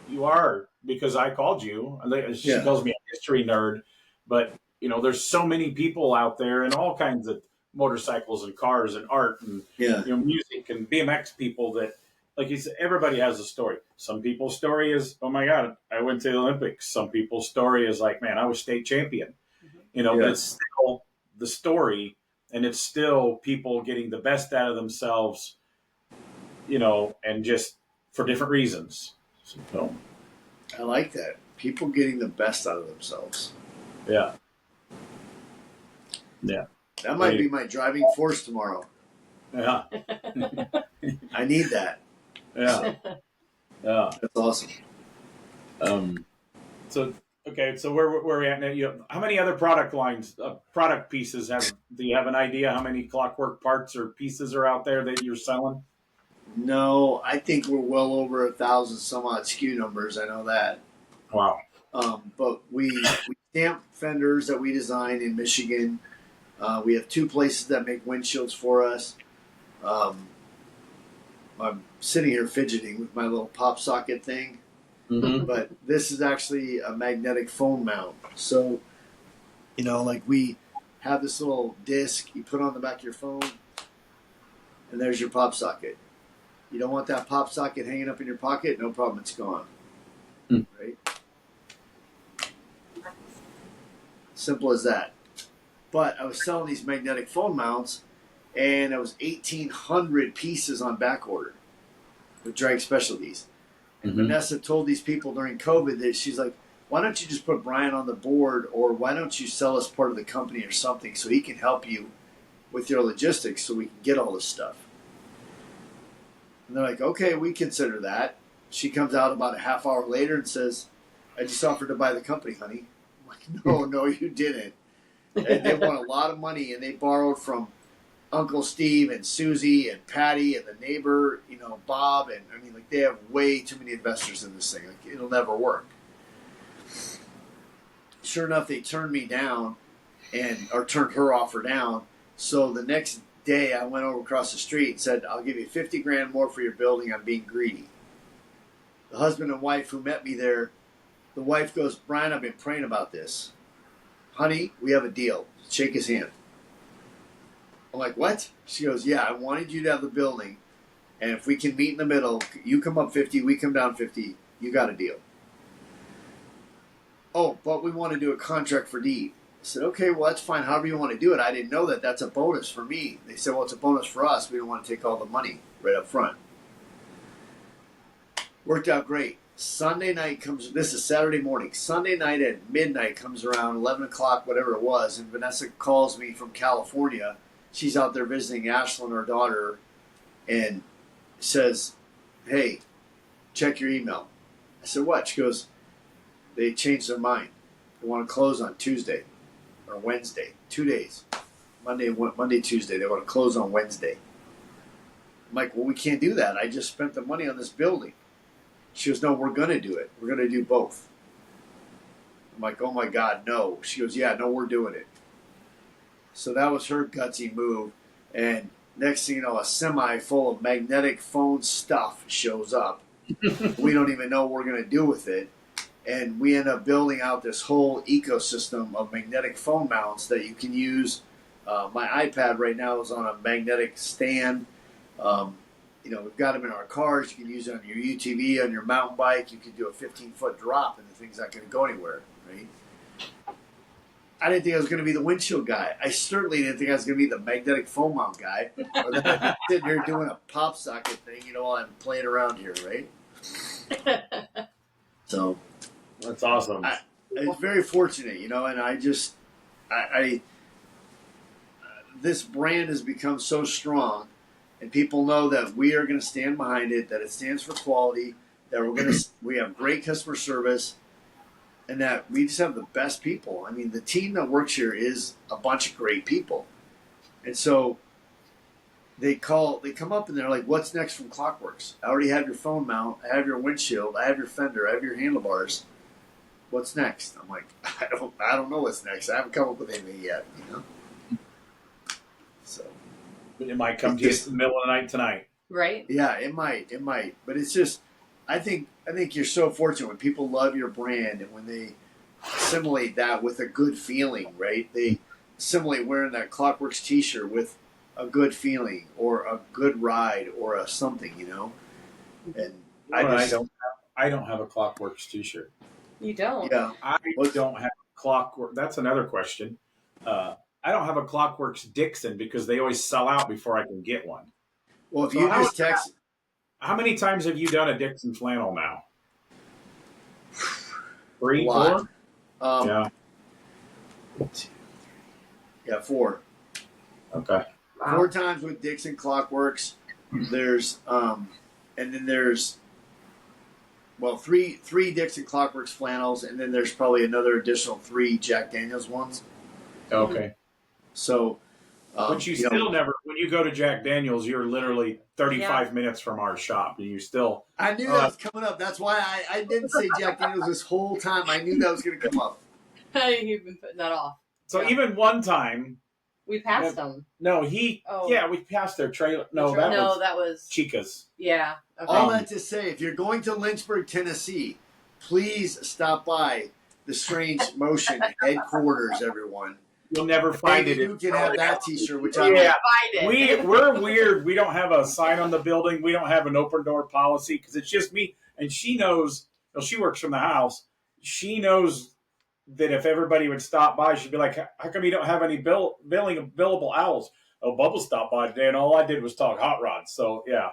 "You are, because I called you." And she calls me a history nerd, but you know, there's so many people out there, and all kinds of motorcycles and cars and art and you know, music and BMX people that, like you said, everybody has a story. Some people's story is, oh my God, I went to the Olympics. Some people's story is like, man, I was state champion. You know, but it's still the story, and it's still people getting the best out of themselves, you know, and just for different reasons. So, I like that. People getting the best out of themselves. Yeah. Yeah. That might be my driving force tomorrow. Yeah. I need that. Yeah. Yeah. That's awesome. So okay, so where are we at now? How many other product lines, product pieces do you have an idea how many Klockwerk parts or pieces are out there that you're selling? No, I think we're well over 1,000 some odd SKU numbers. I know that. Wow. But we stamp fenders that we design in Michigan. We have 2 places that make windshields for us. I'm sitting here fidgeting with my little pop socket thing. Mm-hmm. But this is actually a magnetic phone mount. So, you know, like we have this little disc you put on the back of your phone, and there's your pop socket. You don't want that pop socket hanging up in your pocket? No problem, it's gone. Right? Simple as that. But I was selling these magnetic phone mounts, and it was 1,800 pieces on back order with Drag Specialties. And Vanessa told these people during COVID that she's like, why don't you just put Brian on the board, or why don't you sell us part of the company or something so he can help you with your logistics so we can get all this stuff. And they're like, okay, we consider that. She comes out about a half hour later and says, I just offered to buy the company, honey. I'm like, no, you didn't. And they won a lot of money, and they borrowed from Uncle Steve and Susie and Patty and the neighbor, you know, Bob. And I mean, like, they have way too many investors in this thing. Like, it'll never work. Sure enough, they turned me down or turned her offer down. So the next day I went over across the street and said, I'll give you 50 grand more for your building. I'm being greedy. The husband and wife who met me there, the wife goes, Brian, I've been praying about this. Honey, we have a deal. Shake his hand. I'm like, what? She goes, yeah, I wanted you to have the building, and if we can meet in the middle, you come up 50, we come down 50, you got a deal. Oh, but we want to do a contract for deed. I said, okay, well, that's fine, however you want to do it. I didn't know that. That's a bonus for me. They said, well, it's a bonus for us. We don't want to take all the money right up front. Worked out great. Sunday night comes, this is Saturday morning. Sunday night at midnight comes around, 11 o'clock, whatever it was, and Vanessa calls me from California. She's out there visiting Ashlyn, our daughter, and says, hey, check your email. I said, what? She goes, they changed their mind. They want to close on Tuesday or Wednesday, 2 days. Monday, Tuesday. They want to close on Wednesday. I'm like, well, we can't do that. I just spent the money on this building. She goes, no, we're going to do it. We're going to do both. I'm like, oh my God, no. She goes, yeah, no, we're doing it. So that was her gutsy move. And next thing you know, a semi full of magnetic phone stuff shows up. We don't even know what we're going to do with it. And we end up building out this whole ecosystem of magnetic phone mounts that you can use. My iPad right now is on a magnetic stand. We've got them in our cars. You can use it on your UTV, on your mountain bike. You can do a 15-foot drop, and the thing's not going to go anywhere, right? I didn't think I was going to be the windshield guy. I certainly didn't think I was going to be the magnetic phone mount guy. Or that I'd be sitting here doing a pop socket thing, while I'm playing around here, right? So that's awesome. It's very fortunate, and this brand has become so strong, and people know that we are going to stand behind it, that it stands for quality, that we have great customer service, and that we just have the best people. I mean, the team that works here is a bunch of great people. And so they come up and they're like, what's next from Klockwerks? I already have your phone mount, I have your windshield, I have your fender, I have your handlebars. What's next? I'm like, I don't know what's next. I haven't come up with anything yet, So it might come to you in the middle of the night tonight. Right? Yeah, it might. But it's just, I think you're so fortunate when people love your brand and when they assimilate that with a good feeling, right? They assimilate wearing that Klockwerks t-shirt with a good feeling or a good ride or a something, And I don't have a Klockwerks t-shirt. You don't? Yeah. I don't have a Klockwerks. That's another question. I don't have a Klockwerks Dixon because they always sell out before I can get one. Well, if you just text... How many times have you done a Dixon flannel now? 3, 4? Yeah. 1, 2, 3. Yeah, 4. Okay. Wow. 4 times with Dixon Klockwerks. There's and then there's 3 Dixon Klockwerks flannels, and then there's probably another additional 3 Jack Daniels ones. Okay. So, but you still never. When you go to Jack Daniels, you're literally 35 minutes from our shop, and you still. I knew that was coming up. That's why I didn't say Jack Daniels this whole time. I knew that was going to come up. You've been putting that off. So even one time. We passed them. No, we passed their trailer. No, that was Chica's. Yeah. Okay. All that to say, if you're going to Lynchburg, Tennessee, please stop by the Strange Motion headquarters, everyone. You'll never find it. You can have that t-shirt, which we're weird. We don't have a sign on the building. We don't have an open door policy because it's just me. And she knows, she works from the house. She knows that if everybody would stop by, she'd be like, how come you don't have any billable owls? Oh, Bubba stopped by today, and all I did was talk hot rods. So, yeah.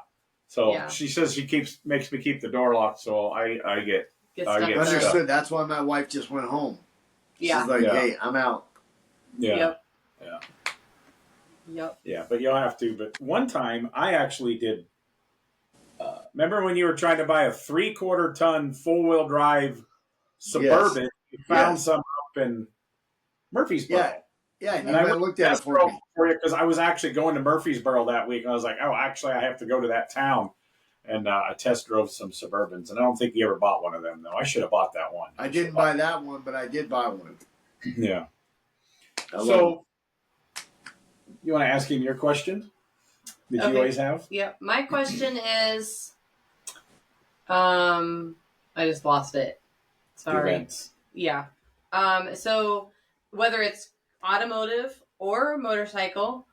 So she says makes me keep the door locked, so I get understood. Stuff. That's why my wife just went home. Yeah. She's like, hey, I'm out. Yeah. Yep. Yeah. Yep. Yeah, but you'll have to. But one time, I actually did. Remember when you were trying to buy a 3/4 ton 4-wheel drive Suburban? Yes. You found some up in Murfreesboro. Yeah. And I looked at it for you because I was actually going to Murfreesboro that week, and I was like, oh, actually, I have to go to that town. And I test drove some Suburbans, and I don't think you ever bought one of them, though. I should have bought that one. I didn't buy that one, but I did buy one. Yeah. So, you want to ask him your question that you always have? Yeah. My question is, I just lost it. Sorry. Events. Yeah. So, whether it's automotive or motorcycle,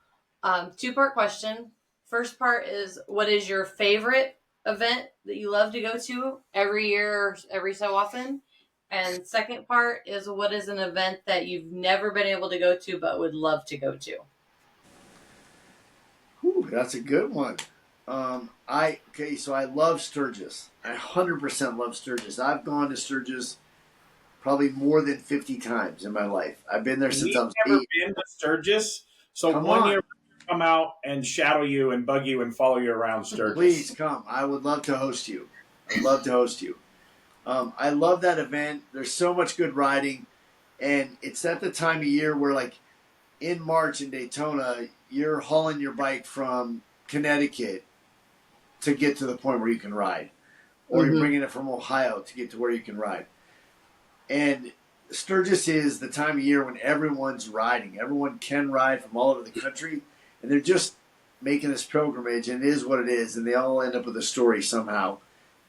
2-part question. First part is, what is your favorite event that you love to go to every year or every so often? And second part is, what is an event that you've never been able to go to but would love to go to? Ooh, that's a good one. So I love Sturgis. I 100% love Sturgis. I've gone to Sturgis probably more than 50 times in my life. I've been there since I was 8. You've never been to Sturgis? So one year come out and shadow you and bug you and follow you around Sturgis. Please come. I would love to host you. I'd love to host you. I love that event. There's so much good riding, and it's at the time of year where, like, in March in Daytona, you're hauling your bike from Connecticut to get to the point where you can ride. or you're bringing it from Ohio to get to where you can ride. And Sturgis is the time of year when everyone's riding. Everyone can ride from all over the country, and they're just making this pilgrimage, and it is what it is, and they all end up with a story somehow,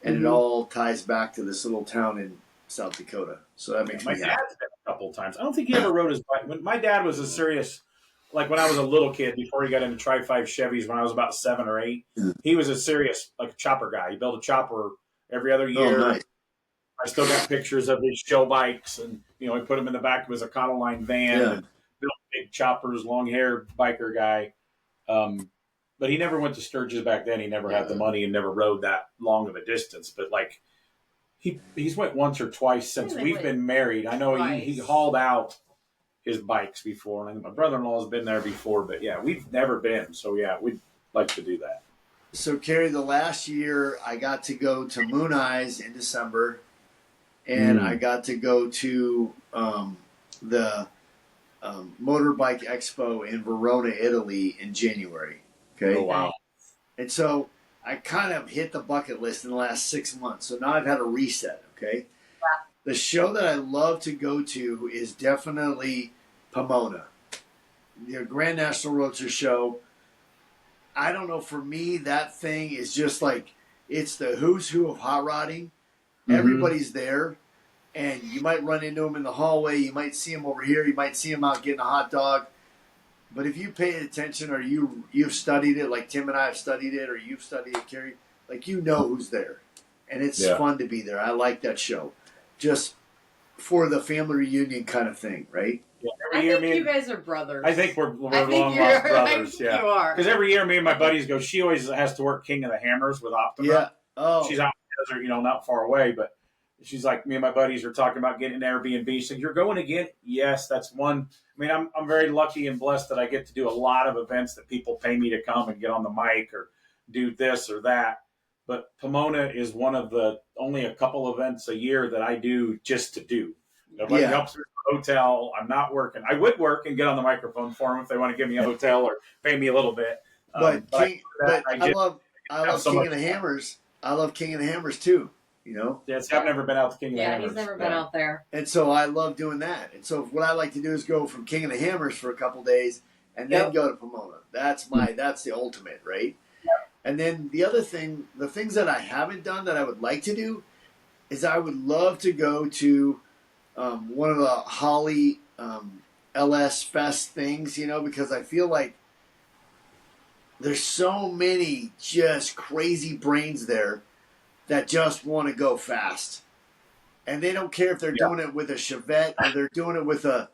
and it all ties back to this little town in South Dakota. So that makes my me dad's happy. been a couple of times. I don't think he ever rode his bike. When my dad was a serious, like when I was a little kid, before he got into Tri-5 Chevys when I was about 7 or 8, he was a serious, like, chopper guy. He built a chopper every other year. Oh, nice. I still got pictures of his show bikes, and he put them in the back of his Econoline van and built big choppers, long-haired biker guy. But he never went to Sturgis back then. He never had the money and never rode that long of a distance. But like he's went once or twice since we've been married. I know he hauled out his bikes before, and I think my brother-in-law has been there before. But yeah, we've never been. So yeah, we'd like to do that. So Kerry, the last year I got to go to Moon Eyes in December. And I got to go to the Motorbike Expo in Verona, Italy in January. Okay. Oh, wow. And so I kind of hit the bucket list in the last 6 months. So now I've had a reset. Okay. Yeah. The show that I love to go to is definitely Pomona, the Grand National Roadster Show. I don't know. For me, that thing is just like, it's the who's who of hot rodding. Everybody's there, and you might run into them in the hallway. You might see them over here. You might see them out getting a hot dog. But if you pay attention, or you've studied it, like Tim and I have studied it, or you've studied it, Kerry, like you know who's there, and it's fun to be there. I like that show, just for the family reunion kind of thing, right? Yeah, I think you guys are brothers. I think we're long lost brothers. You are. Because every year, me and my buddies go. She always has to work King of the Hammers with Optima. Yeah. Oh. She's out in the desert, not far away, but she's like, me and my buddies are talking about getting an Airbnb. She said, "You're going again?" Yes, that's one. I mean, I'm very lucky and blessed that I get to do a lot of events that people pay me to come and get on the mic or do this or that. But Pomona is one of the only a couple events a year that I do just to do. Nobody helps me with the hotel. I'm not working. I would work and get on the microphone for them if they want to give me a hotel or pay me a little bit. But I love King of the Hammers. I love King of the Hammers too. Yes, I've never been out to King of the Hammers. Yeah, he's never been out there. And so I love doing that. And so what I like to do is go from King of the Hammers for a couple days and then go to Pomona. That's the ultimate, right? Yeah. And then the other thing, the things that I haven't done that I would like to do is I would love to go to one of the Holly LS Fest things, because I feel like there's so many just crazy brains there that just want to go fast. And they don't care if they're doing it with a Chevette or they're doing it with an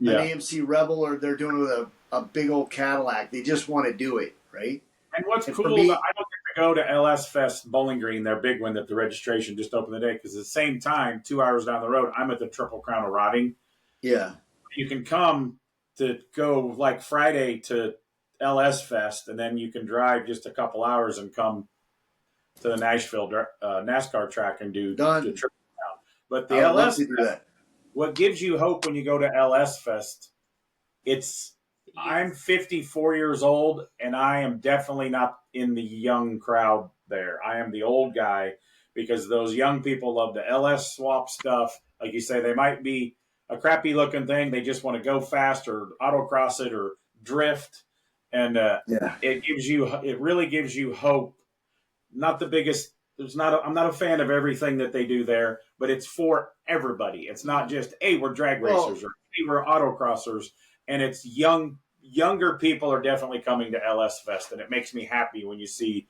AMC Rebel or they're doing it with a big old Cadillac. They just want to do it, right? And what's cool, I don't get to go to LS Fest Bowling Green, their big one that the registration just opened today, because at the same time, 2 hours down the road, I'm at the Triple Crown of Rotting. Yeah. You can come to go like Friday to LS Fest, and then you can drive just a couple hours and come to the Nashville NASCAR track and do the Triple Crown. But the LS Fest, what gives you hope when you go to LS Fest, I'm 54 years old, and I am definitely not in the young crowd there. I am the old guy, because those young people love the LS swap stuff. Like you say, they might be a crappy looking thing. They just want to go fast or autocross it or drift. And it really gives you hope. Not the biggest. I'm not a fan of everything that they do there, but it's for everybody. It's not just, hey, we're drag racers or hey, we're autocrossers. And it's younger people are definitely coming to LS Fest, and it makes me happy when you see,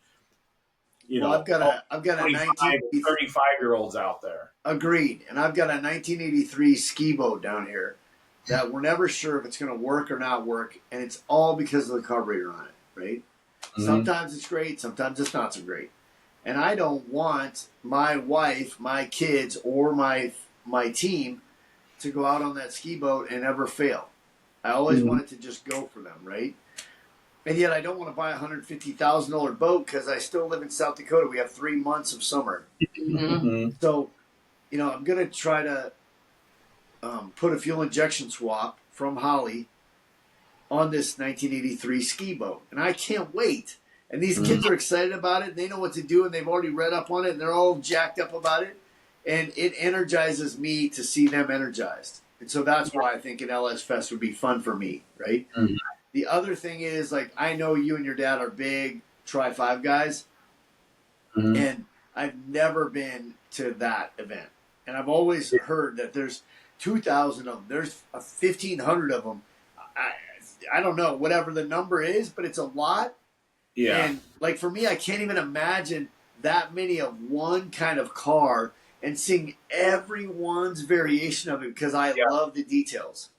I've got a 35-year-olds out there. Agreed. And I've got a 1983 ski boat down here that we're never sure if it's going to work or not work, and it's all because of the carburetor on it, right? Mm-hmm. Sometimes it's great, sometimes it's not so great. And I don't want my wife, my kids, or my team to go out on that ski boat and ever fail. I always want it to just go for them, right? And yet I don't want to buy a $150,000 boat because I still live in South Dakota. We have 3 months of summer. Mm-hmm. So, I'm going to try to put a fuel injection swap from Holly on this 1983 ski boat. And I can't wait. And these kids are excited about it. They know what to do, and they've already read up on it, and they're all jacked up about it. And it energizes me to see them energized. And so that's why I think an LS Fest would be fun for me, right? Mm-hmm. The other thing is, like, I know you and your dad are big Tri-5 guys, and I've never been to that event. And I've always heard that there's 2,000 of them. There's 1,500 of them. I don't know, whatever the number is, but it's a lot. Yeah. And, like, for me, I can't even imagine that many of one kind of car and seeing everyone's variation of it because I love the details.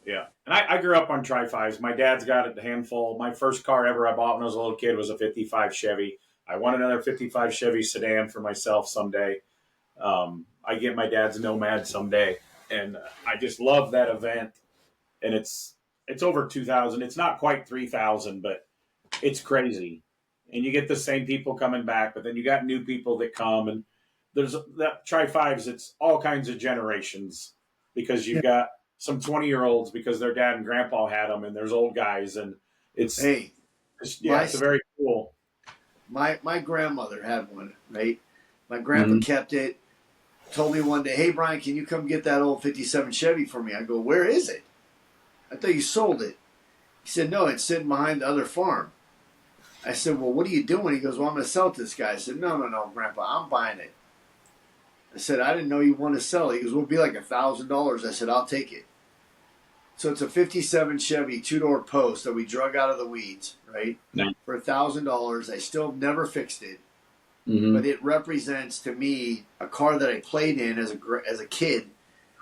Yeah. And I grew up on Tri-5s. My dad's got a handful. My first car ever I bought when I was a little kid was a 55 Chevy. I want another 55 Chevy sedan for myself someday. I get my dad's Nomad someday. And I just love that event. And it's over 2,000. It's not quite 3,000, but it's crazy. And you get the same people coming back, but then you got new people that come. And there's that Tri-5s, it's all kinds of generations because you've got some 20-year-olds because their dad and grandpa had them, and there's old guys, and it's very cool. My grandmother had one, right? My grandpa kept it, told me one day, hey, Brian, can you come get that old 57 Chevy for me? I go, where is it? I thought you sold it. He said, no, it's sitting behind the other farm. I said, well, what are you doing? He goes, well, I'm going to sell it to this guy. I said, no, Grandpa, I'm buying it. I said, I didn't know you wanted to sell it. He goes, well, it'll be like $1,000. I said, I'll take it. So it's a 57 Chevy two-door post that we drug out of the weeds, right? Nice. For $1,000. I still never fixed it. But it represents to me a car that I played in as a kid,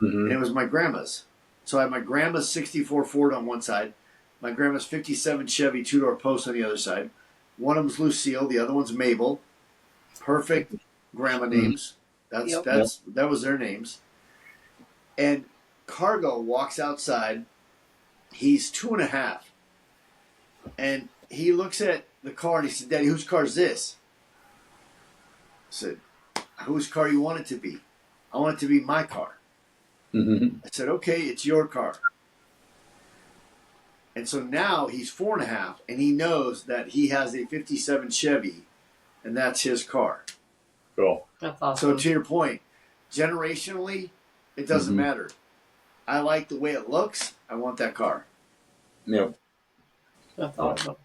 and it was my grandma's. So I had my grandma's 64 Ford on one side, my grandma's 57 Chevy two-door post on the other side. One of them's Lucille, the other one's Mabel. Perfect grandma names. That was their names. And Cargo walks outside. He's 2.5. And he looks at the car and he said, Daddy, whose car is this? I said, whose car you want it to be? I want it to be my car. I said, okay, it's your car. And so now he's 4.5, and he knows that he has a 57 Chevy, and that's his car. Cool. That's awesome. So to your point, generationally, it doesn't matter. I like the way it looks. I want that car. Yep. That's awesome.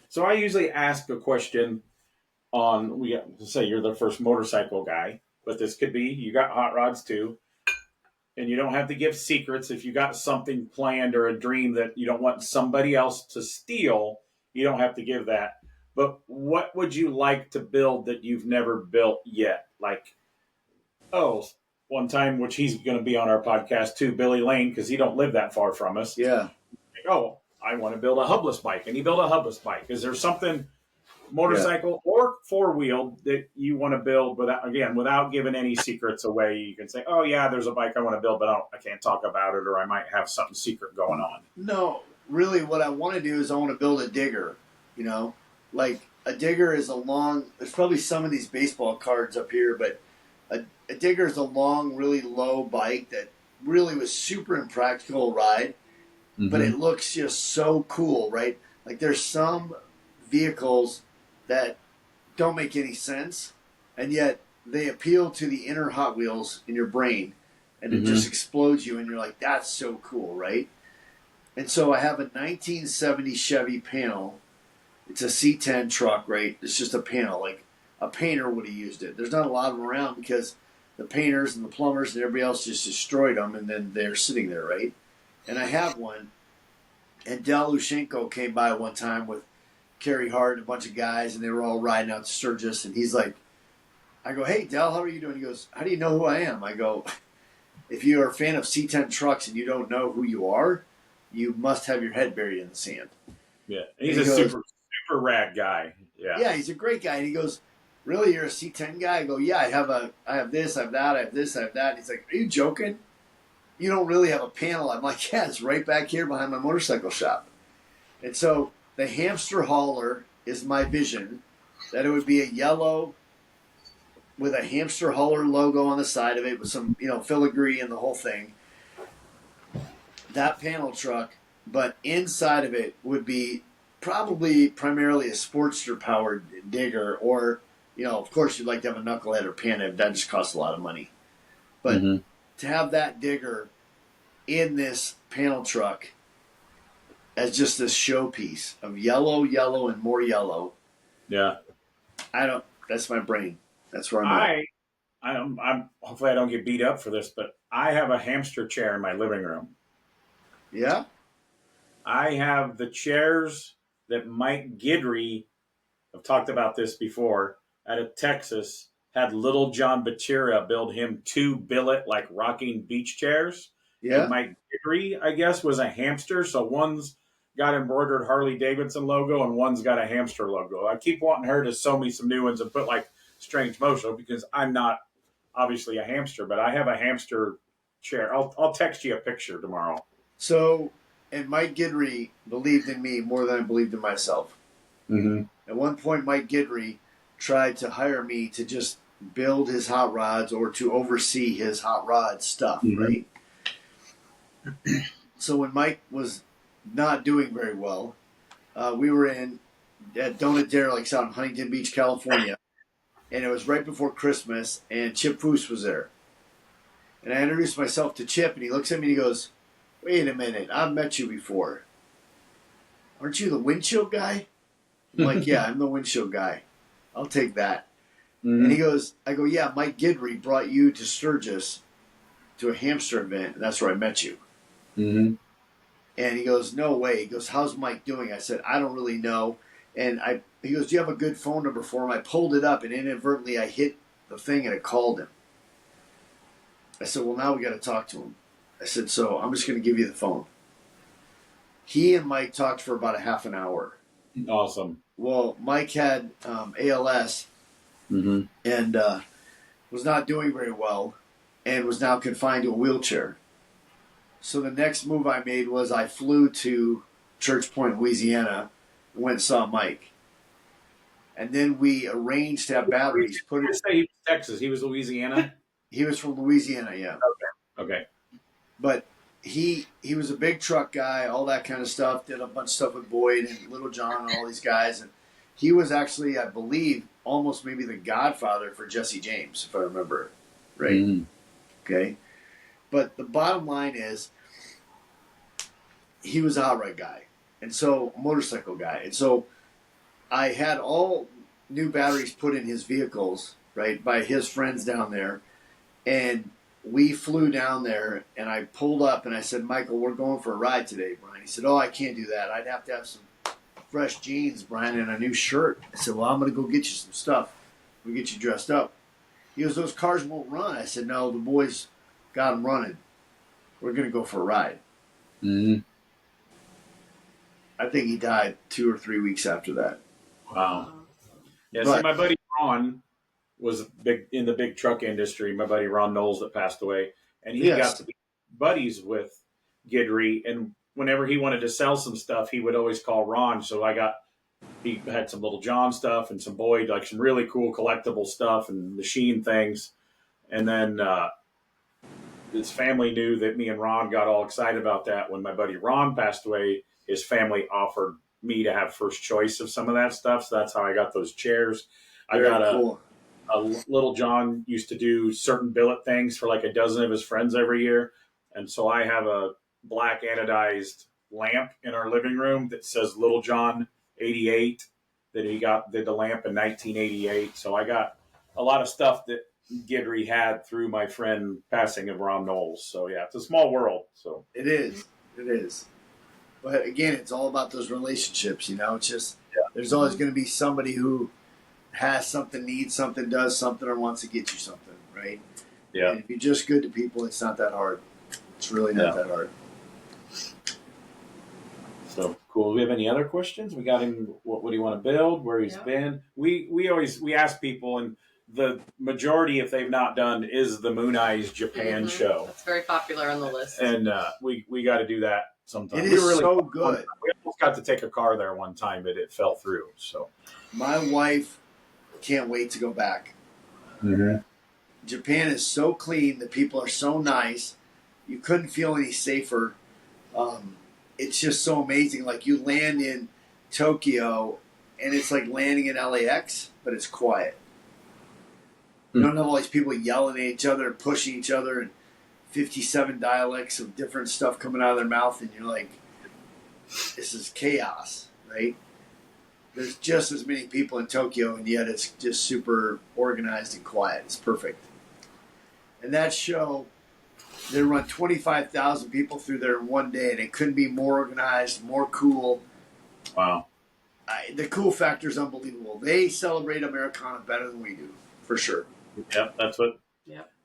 So I usually ask a question on, say you're the first motorcycle guy, but this could be, you got hot rods too. And you don't have to give secrets. If you got something planned or a dream that you don't want somebody else to steal, you don't have to give that. But what would you like to build that you've never built yet? Like, one time, which he's going to be on our podcast too, Billy Lane, because he don't live that far from us. Yeah. Like, I want to build a hubless bike. And he built a hubless bike. Is there something motorcycle or four-wheeled that you want to build without giving any secrets away? You can say, there's a bike I want to build, but I can't talk about it, or I might have something secret going on. No, really what I want to do is I want to build a digger, like a digger is there's probably some of these baseball cards up here, but a digger is a long, really low bike that really was super impractical to ride, but it looks just so cool, right? Like there's some vehicles that don't make any sense, and yet they appeal to the inner Hot Wheels in your brain, and it just explodes you, and you're like, that's so cool, right? And so I have a 1970 Chevy panel. It's a C10 truck, right? It's just a panel, like a painter would have used it. There's not a lot of them around because the painters and the plumbers and everybody else just destroyed them, and then they're sitting there, right? And I have one, and Del Lushenko came by one time with Kerry Hart and a bunch of guys, and they were all riding out to Sturgis, and he's like, I go, hey, Del, how are you doing? He goes, how do you know who I am? I go, if you are a fan of C10 trucks and you don't know who you are, you must have your head buried in the sand. Yeah, he's a super rad guy. Yeah, he's a great guy. And he goes, really, you're a C10 guy? I go, yeah, I have this, I have that, I have this, I have that. And he's like, are you joking? You don't really have a panel? I'm like, yeah, it's right back here behind my motorcycle shop. And so the hamster hauler is my vision, that it would be a yellow with a hamster hauler logo on the side of it with some, filigree and the whole thing. That panel truck, but inside of it would be probably primarily a Sportster-powered digger, or, of course, you'd like to have a knucklehead or panhead. That just costs a lot of money. But to have that digger in this panel truck as just this showpiece of yellow, and more yellow. Yeah. That's my brain. That's where I'm at. I'm hopefully I don't get beat up for this, but I have a hamster chair in my living room. Yeah? I have the chairs that Mike Guidry, I've talked about this before, out of Texas, had Little John Batira build him 2 billet, like rocking beach chairs. Yeah. And Mike Guidry, I guess, was a hamster. So one's got embroidered Harley Davidson logo and one's got a hamster logo. I keep wanting her to sew me some new ones and put like Strange Motion, because I'm not obviously a hamster, but I have a hamster chair. I'll text you a picture tomorrow. So, and Mike Guidry believed in me more than I believed in myself. At one point, Mike Guidry tried to hire me to just build his hot rods or to oversee his hot rod stuff, right? So when Mike was not doing very well, we were at Donut Derelicts out in Huntington Beach, California, and it was right before Christmas, and Chip Foose was there. And I introduced myself to Chip, and he looks at me and he goes, "Wait a minute, I've met you before. Aren't you the windshield guy?" I'm like, "Yeah, I'm the windshield guy. I'll take that." And he goes, I go, "Yeah, Mike Guidry brought you to Sturgis to a hamster event, and that's where I met you." And he goes, "No way." He goes, "How's Mike doing?" I said, "I don't really know." And he goes, "Do you have a good phone number for him?" I pulled it up, and inadvertently I hit the thing, and it called him. I said, "Well, now we got to talk to him." I said, "So I'm just going to give you the phone." He and Mike talked for about a half an hour. Awesome. Well, Mike had ALS and was not doing very well and was now confined to a wheelchair. So the next move I made was I flew to Church Point, Louisiana, and went and saw Mike. And then we arranged to have batteries put in. Say he was Texas. He was Louisiana? He was from Louisiana, yeah. Okay. But he was a big truck guy, all that kind of stuff. Did a bunch of stuff with Boyd and Little John and all these guys. And he was actually, I believe, almost maybe the godfather for Jesse James, if I remember right. Okay. But the bottom line is, he was a hot rod guy, and so a motorcycle guy. And so I had all new batteries put in his vehicles, right, by his friends down there. And we flew down there, and I pulled up, and I said, "Michael, we're going for a ride today, Brian." He said, "Oh, I can't do that. I'd have to have some fresh jeans, Brian, and a new shirt." I said, "Well, I'm going to go get you some stuff. We'll get you dressed up." He goes, "Those cars won't run." I said, "No, the boys got them running. We're going to go for a ride." I think he died 2 or 3 weeks after that. Wow. Yeah, see, my buddy Ron was big in the big truck industry. My buddy Ron Knowles that passed away, and he got to be buddies with Guidry. And whenever he wanted to sell some stuff, he would always call Ron. So he had some Little John stuff and some Boyd, like some really cool collectible stuff and machine things. And then his family knew that me and Ron got all excited about that. When my buddy Ron passed away, his family offered me to have first choice of some of that stuff. So that's how I got those chairs. I got a Little John used to do certain billet things for like a dozen of his friends every year. And so I have a black anodized lamp in our living room that says Little John 88 that did the lamp in 1988. So I got a lot of stuff that Guidry had through my friend passing of Ron Knowles. So yeah, it's a small world. So it is. But again, it's all about those relationships, It's just there's always going to be somebody who has something, needs something, does something, or wants to get you something, right? Yeah. And if you're just good to people, it's not that hard. It's really not that hard. So cool. Do we have any other questions? We got him. What do you want to build? Where he's been? We always ask people, and the majority, if they've not done, is the Moon Eyes Japan show. That's very popular on the list. And we got to do that sometime. It is really so good. We almost got to take a car there one time, but it fell through. So my wife can't wait to go back. Japan is so clean. The people are so nice. You couldn't feel any safer. It's just so amazing. Like you land in Tokyo, and it's like landing in LAX, but it's quiet. You don't have all these people yelling at each other and pushing each other and 57 dialects of different stuff coming out of their mouth, and you're like, this is chaos, right? There's just as many people in Tokyo, and yet it's just super organized and quiet. It's perfect. And that show, they run 25,000 people through there in one day, and it couldn't be more organized, more cool. Wow. The cool factor is unbelievable. They celebrate Americana better than we do, for sure. Yep, that's what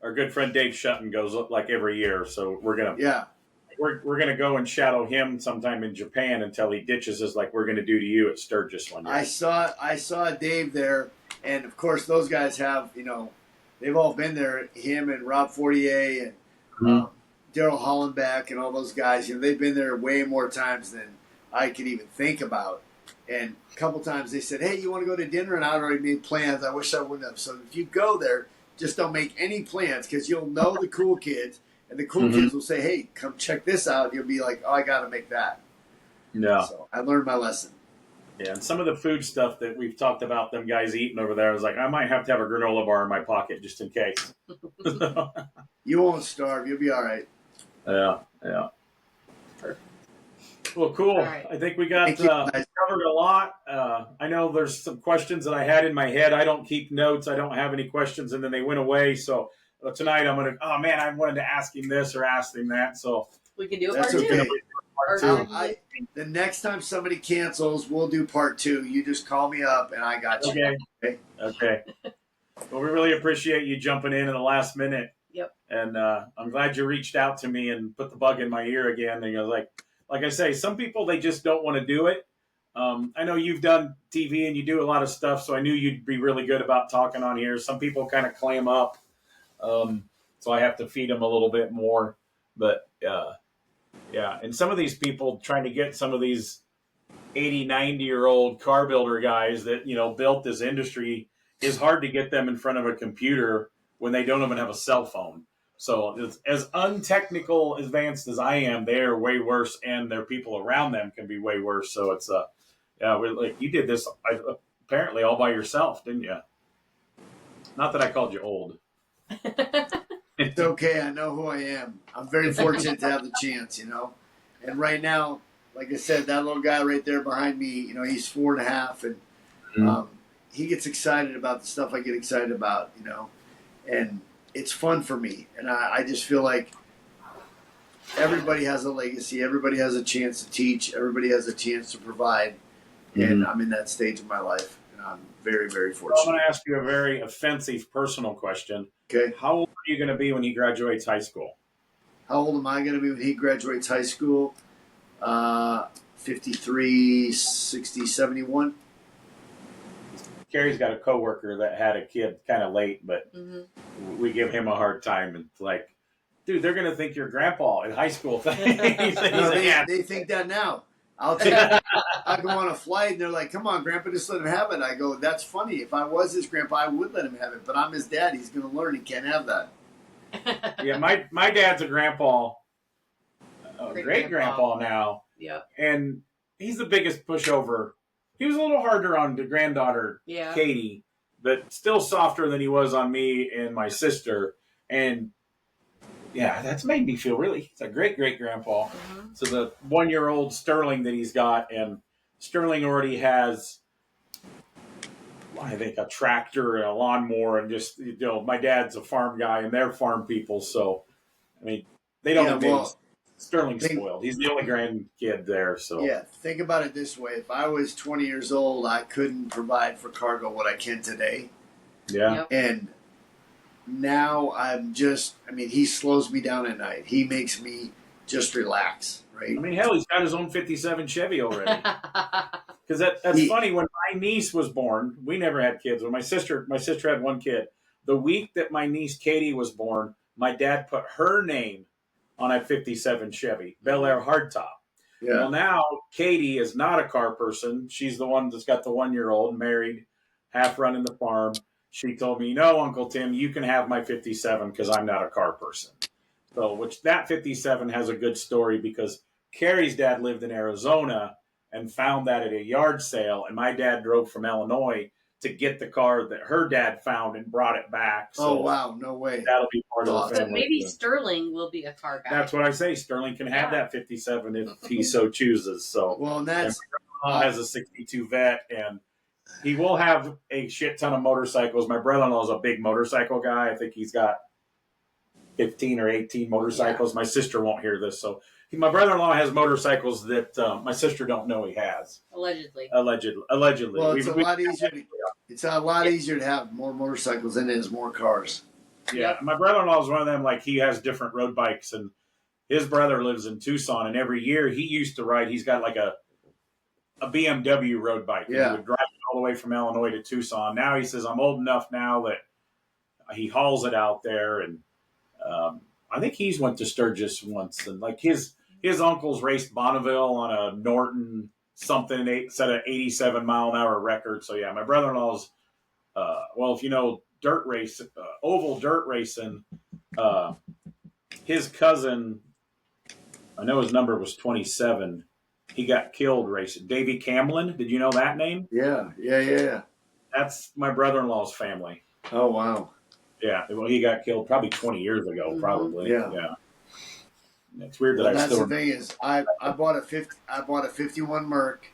our good friend Dave Shutton goes like every year. So we're gonna go and shadow him sometime in Japan until he ditches us, like we're gonna do to you at Sturgis one year. I saw Dave there, and of course those guys have, they've all been there. Him and Rob Fortier and Daryl Hollenbeck and all those guys. They've been there way more times than I could even think about. And a couple times they said, "Hey, you want to go to dinner?" And I already made plans. I wish I wouldn't have. So if you go there, just don't make any plans, because you'll know the cool kids, and the cool kids will say, "Hey, come check this out." And you'll be like, "Oh, I got to make that." Yeah. So I learned my lesson. Yeah, and some of the food stuff that we've talked about them guys eating over there, I was like, I might have to have a granola bar in my pocket just in case. You won't starve. You'll be all right. Yeah. Well, cool. Right. I think we got covered a lot. I know there's some questions that I had in my head. I don't keep notes. I don't have any questions, and then they went away. So tonight I'm going to, I wanted to ask him this or ask him that. So we can do a part two. Okay. The next time somebody cancels, we'll do part 2. You just call me up, and I got you. Okay. Well, we really appreciate you jumping in the last minute. Yep. And I'm glad you reached out to me and put the bug in my ear again. And like I say, some people, they just don't want to do it. I know you've done TV and you do a lot of stuff, so I knew you'd be really good about talking on here. Some people kind of clam up, so I have to feed them a little bit more. But and some of these people trying to get some of these 80, 90-year-old car builder guys that, built this industry, is hard to get them in front of a computer when they don't even have a cell phone. So it's, as untechnical, advanced as I am, they're way worse, and their people around them can be way worse. So it's you did this apparently all by yourself, didn't you? Not that I called you old. It's okay. I know who I am. I'm very fortunate to have the chance, And right now, like I said, that little guy right there behind me, he's 4.5, and he gets excited about the stuff I get excited about, and it's fun for me. And I just feel like everybody has a legacy. Everybody has a chance to teach. Everybody has a chance to provide. And I'm in that stage of my life, and I'm very, very fortunate. Well, I'm going to ask you a very offensive personal question. Okay. How old are you going to be when he graduates high school? How old am I going to be when he graduates high school? 53, 60, 71. Carrie's got a coworker that had a kid kind of late, but we give him a hard time. And like, dude, they're going to think you're grandpa in high school. They think that now. I go on a flight and they're like, "Come on, grandpa, just let him have it." I go, "That's funny. If I was his grandpa, I would let him have it. But I'm his dad. He's going to learn. He can't have that." Yeah, my dad's a grandpa, great grandpa now. Yeah. And he's the biggest pushover. He was a little harder on the granddaughter, Katie, but still softer than he was on me and my sister. And that's made me feel he's a great grandpa. So the 1-year-old Sterling that he's got, and Sterling already has, I think, a tractor and a lawnmower, and just, my dad's a farm guy and they're farm people. So, I mean, they don't Sterling's spoiled. He's the only grandkid there. So think about it this way. If I was 20 years old, I couldn't provide for Cargo what I can today. Yeah. Yep. And now he slows me down at night. He makes me just relax, right? I mean, hell, he's got his own 57 Chevy already. Because that's funny. When my niece was born, we never had kids. When my sister had one kid. The week that my niece Katie was born, my dad put her name on a 57 Chevy, Bel Air hardtop. Yeah. Well, now Katie is not a car person. She's the one that's got the 1-year-old, married, half running the farm. She told me, Uncle Tim, you can have my 57 because I'm not a car person. So, that 57 has a good story because Carrie's dad lived in Arizona, and found that at a yard sale. And my dad drove from Illinois to get the car that her dad found and brought it back. So oh wow, no way. that'll be part of the But family. maybe Sterling will be a car guy. That's what I say. Sterling can have that 57 if he so chooses. So well, and that's has a 62 vet, and he will have a shit ton of motorcycles. My brother-in-law is a big motorcycle guy. I think he's got 15 or 18 motorcycles. Yeah. My sister won't hear this, so my brother-in-law has motorcycles that my sister don't know he has. Allegedly. Well, it's a lot easier to have more motorcycles than it is more cars. Yeah, my brother-in-law is one of them. Like, he has different road bikes, and his brother lives in Tucson, and every year he used to ride. He's got like a BMW road bike. Yeah, he would drive it all the way from Illinois to Tucson. Now he says, I'm old enough now that he hauls it out there, and I think he's went to Sturgis once, and like his uncles raced Bonneville on a Norton something, set an 87-mile-an-hour record. So yeah, my brother-in-law's well, if you know dirt race, oval dirt racing, his cousin, I know his number was 27. He got killed racing. Davey Camlin, did you know that name? Yeah. That's my brother-in-law's family. Oh wow. Yeah, well, he got killed probably 20 years ago, probably. Yeah. It's weird that that's the thing is, I bought a 51 Merc,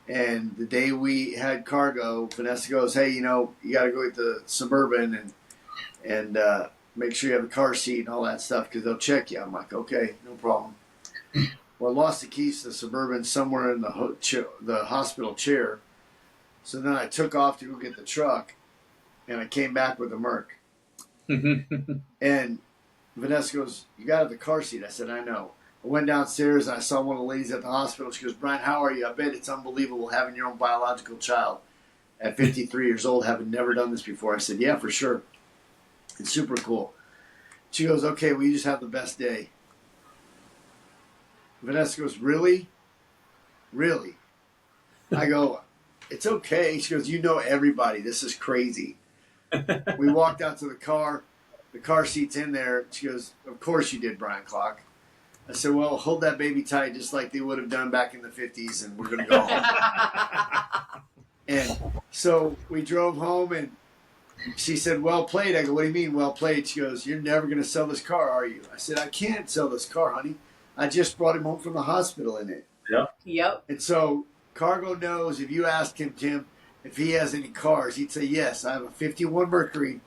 and the day we had cargo, Vanessa goes, "Hey, you got to go get the Suburban and make sure you have a car seat and all that stuff because they'll check you." I'm like, "Okay, no problem." Well, I lost the keys to the Suburban somewhere in the hospital chair, so then I took off to go get the truck, and I came back with the Merc. And Vanessa goes, "You got the car seat." I said, "I know." I went downstairs and I saw one of the ladies at the hospital. She goes, "Brian, how are you? I bet it's unbelievable having your own biological child at 53 years old, having never done this before." I said, "Yeah, for sure. It's super cool." She goes, "Okay, well, you just have the best day." Vanessa goes, "Really? Really?" I go, "It's okay." She goes, "You know everybody. This is crazy." We walked out to the car. The car seat's in there. She goes, "Of course you did, Brian Klock." I said, "Well, hold that baby tight just like they would have done back in the 50s, and we're going to go home." And so we drove home, and she said, "Well played." I go, "What do you mean, well played?" She goes, "You're never going to sell this car, are you?" I said, "I can't sell this car, honey. I just brought him home from the hospital in it." Yep. And so Cargo knows if you asked him, Tim, if he has any cars, he'd say, "Yes, I have a 51 Mercury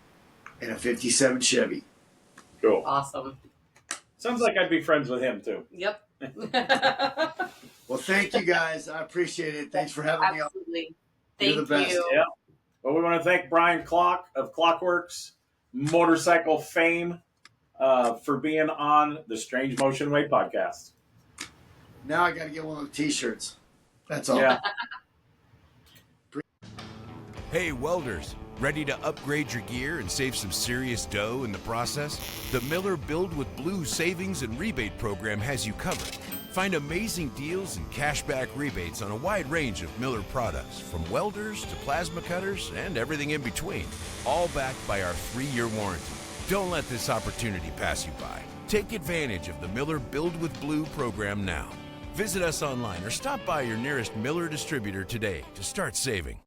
and a 57 Chevy." Cool. Awesome. Sounds like I'd be friends with him, too. Yep. Well, thank you, guys. I appreciate it. Thanks for having me on. Absolutely. You're the best. Yeah. Well, we want to thank Brian Klock of Klockwerks, motorcycle fame, for being on the Strange Motion Way podcast. Now I got to get one of the T-shirts. That's all. Yeah. Hey, welders, ready to upgrade your gear and save some serious dough in the process? The Miller Build with Blue Savings and Rebate Program has you covered. Find amazing deals and cashback rebates on a wide range of Miller products, from welders to plasma cutters and everything in between, all backed by our 3-year warranty. Don't let this opportunity pass you by. Take advantage of the Miller Build with Blue program now. Visit us online or stop by your nearest Miller distributor today to start saving.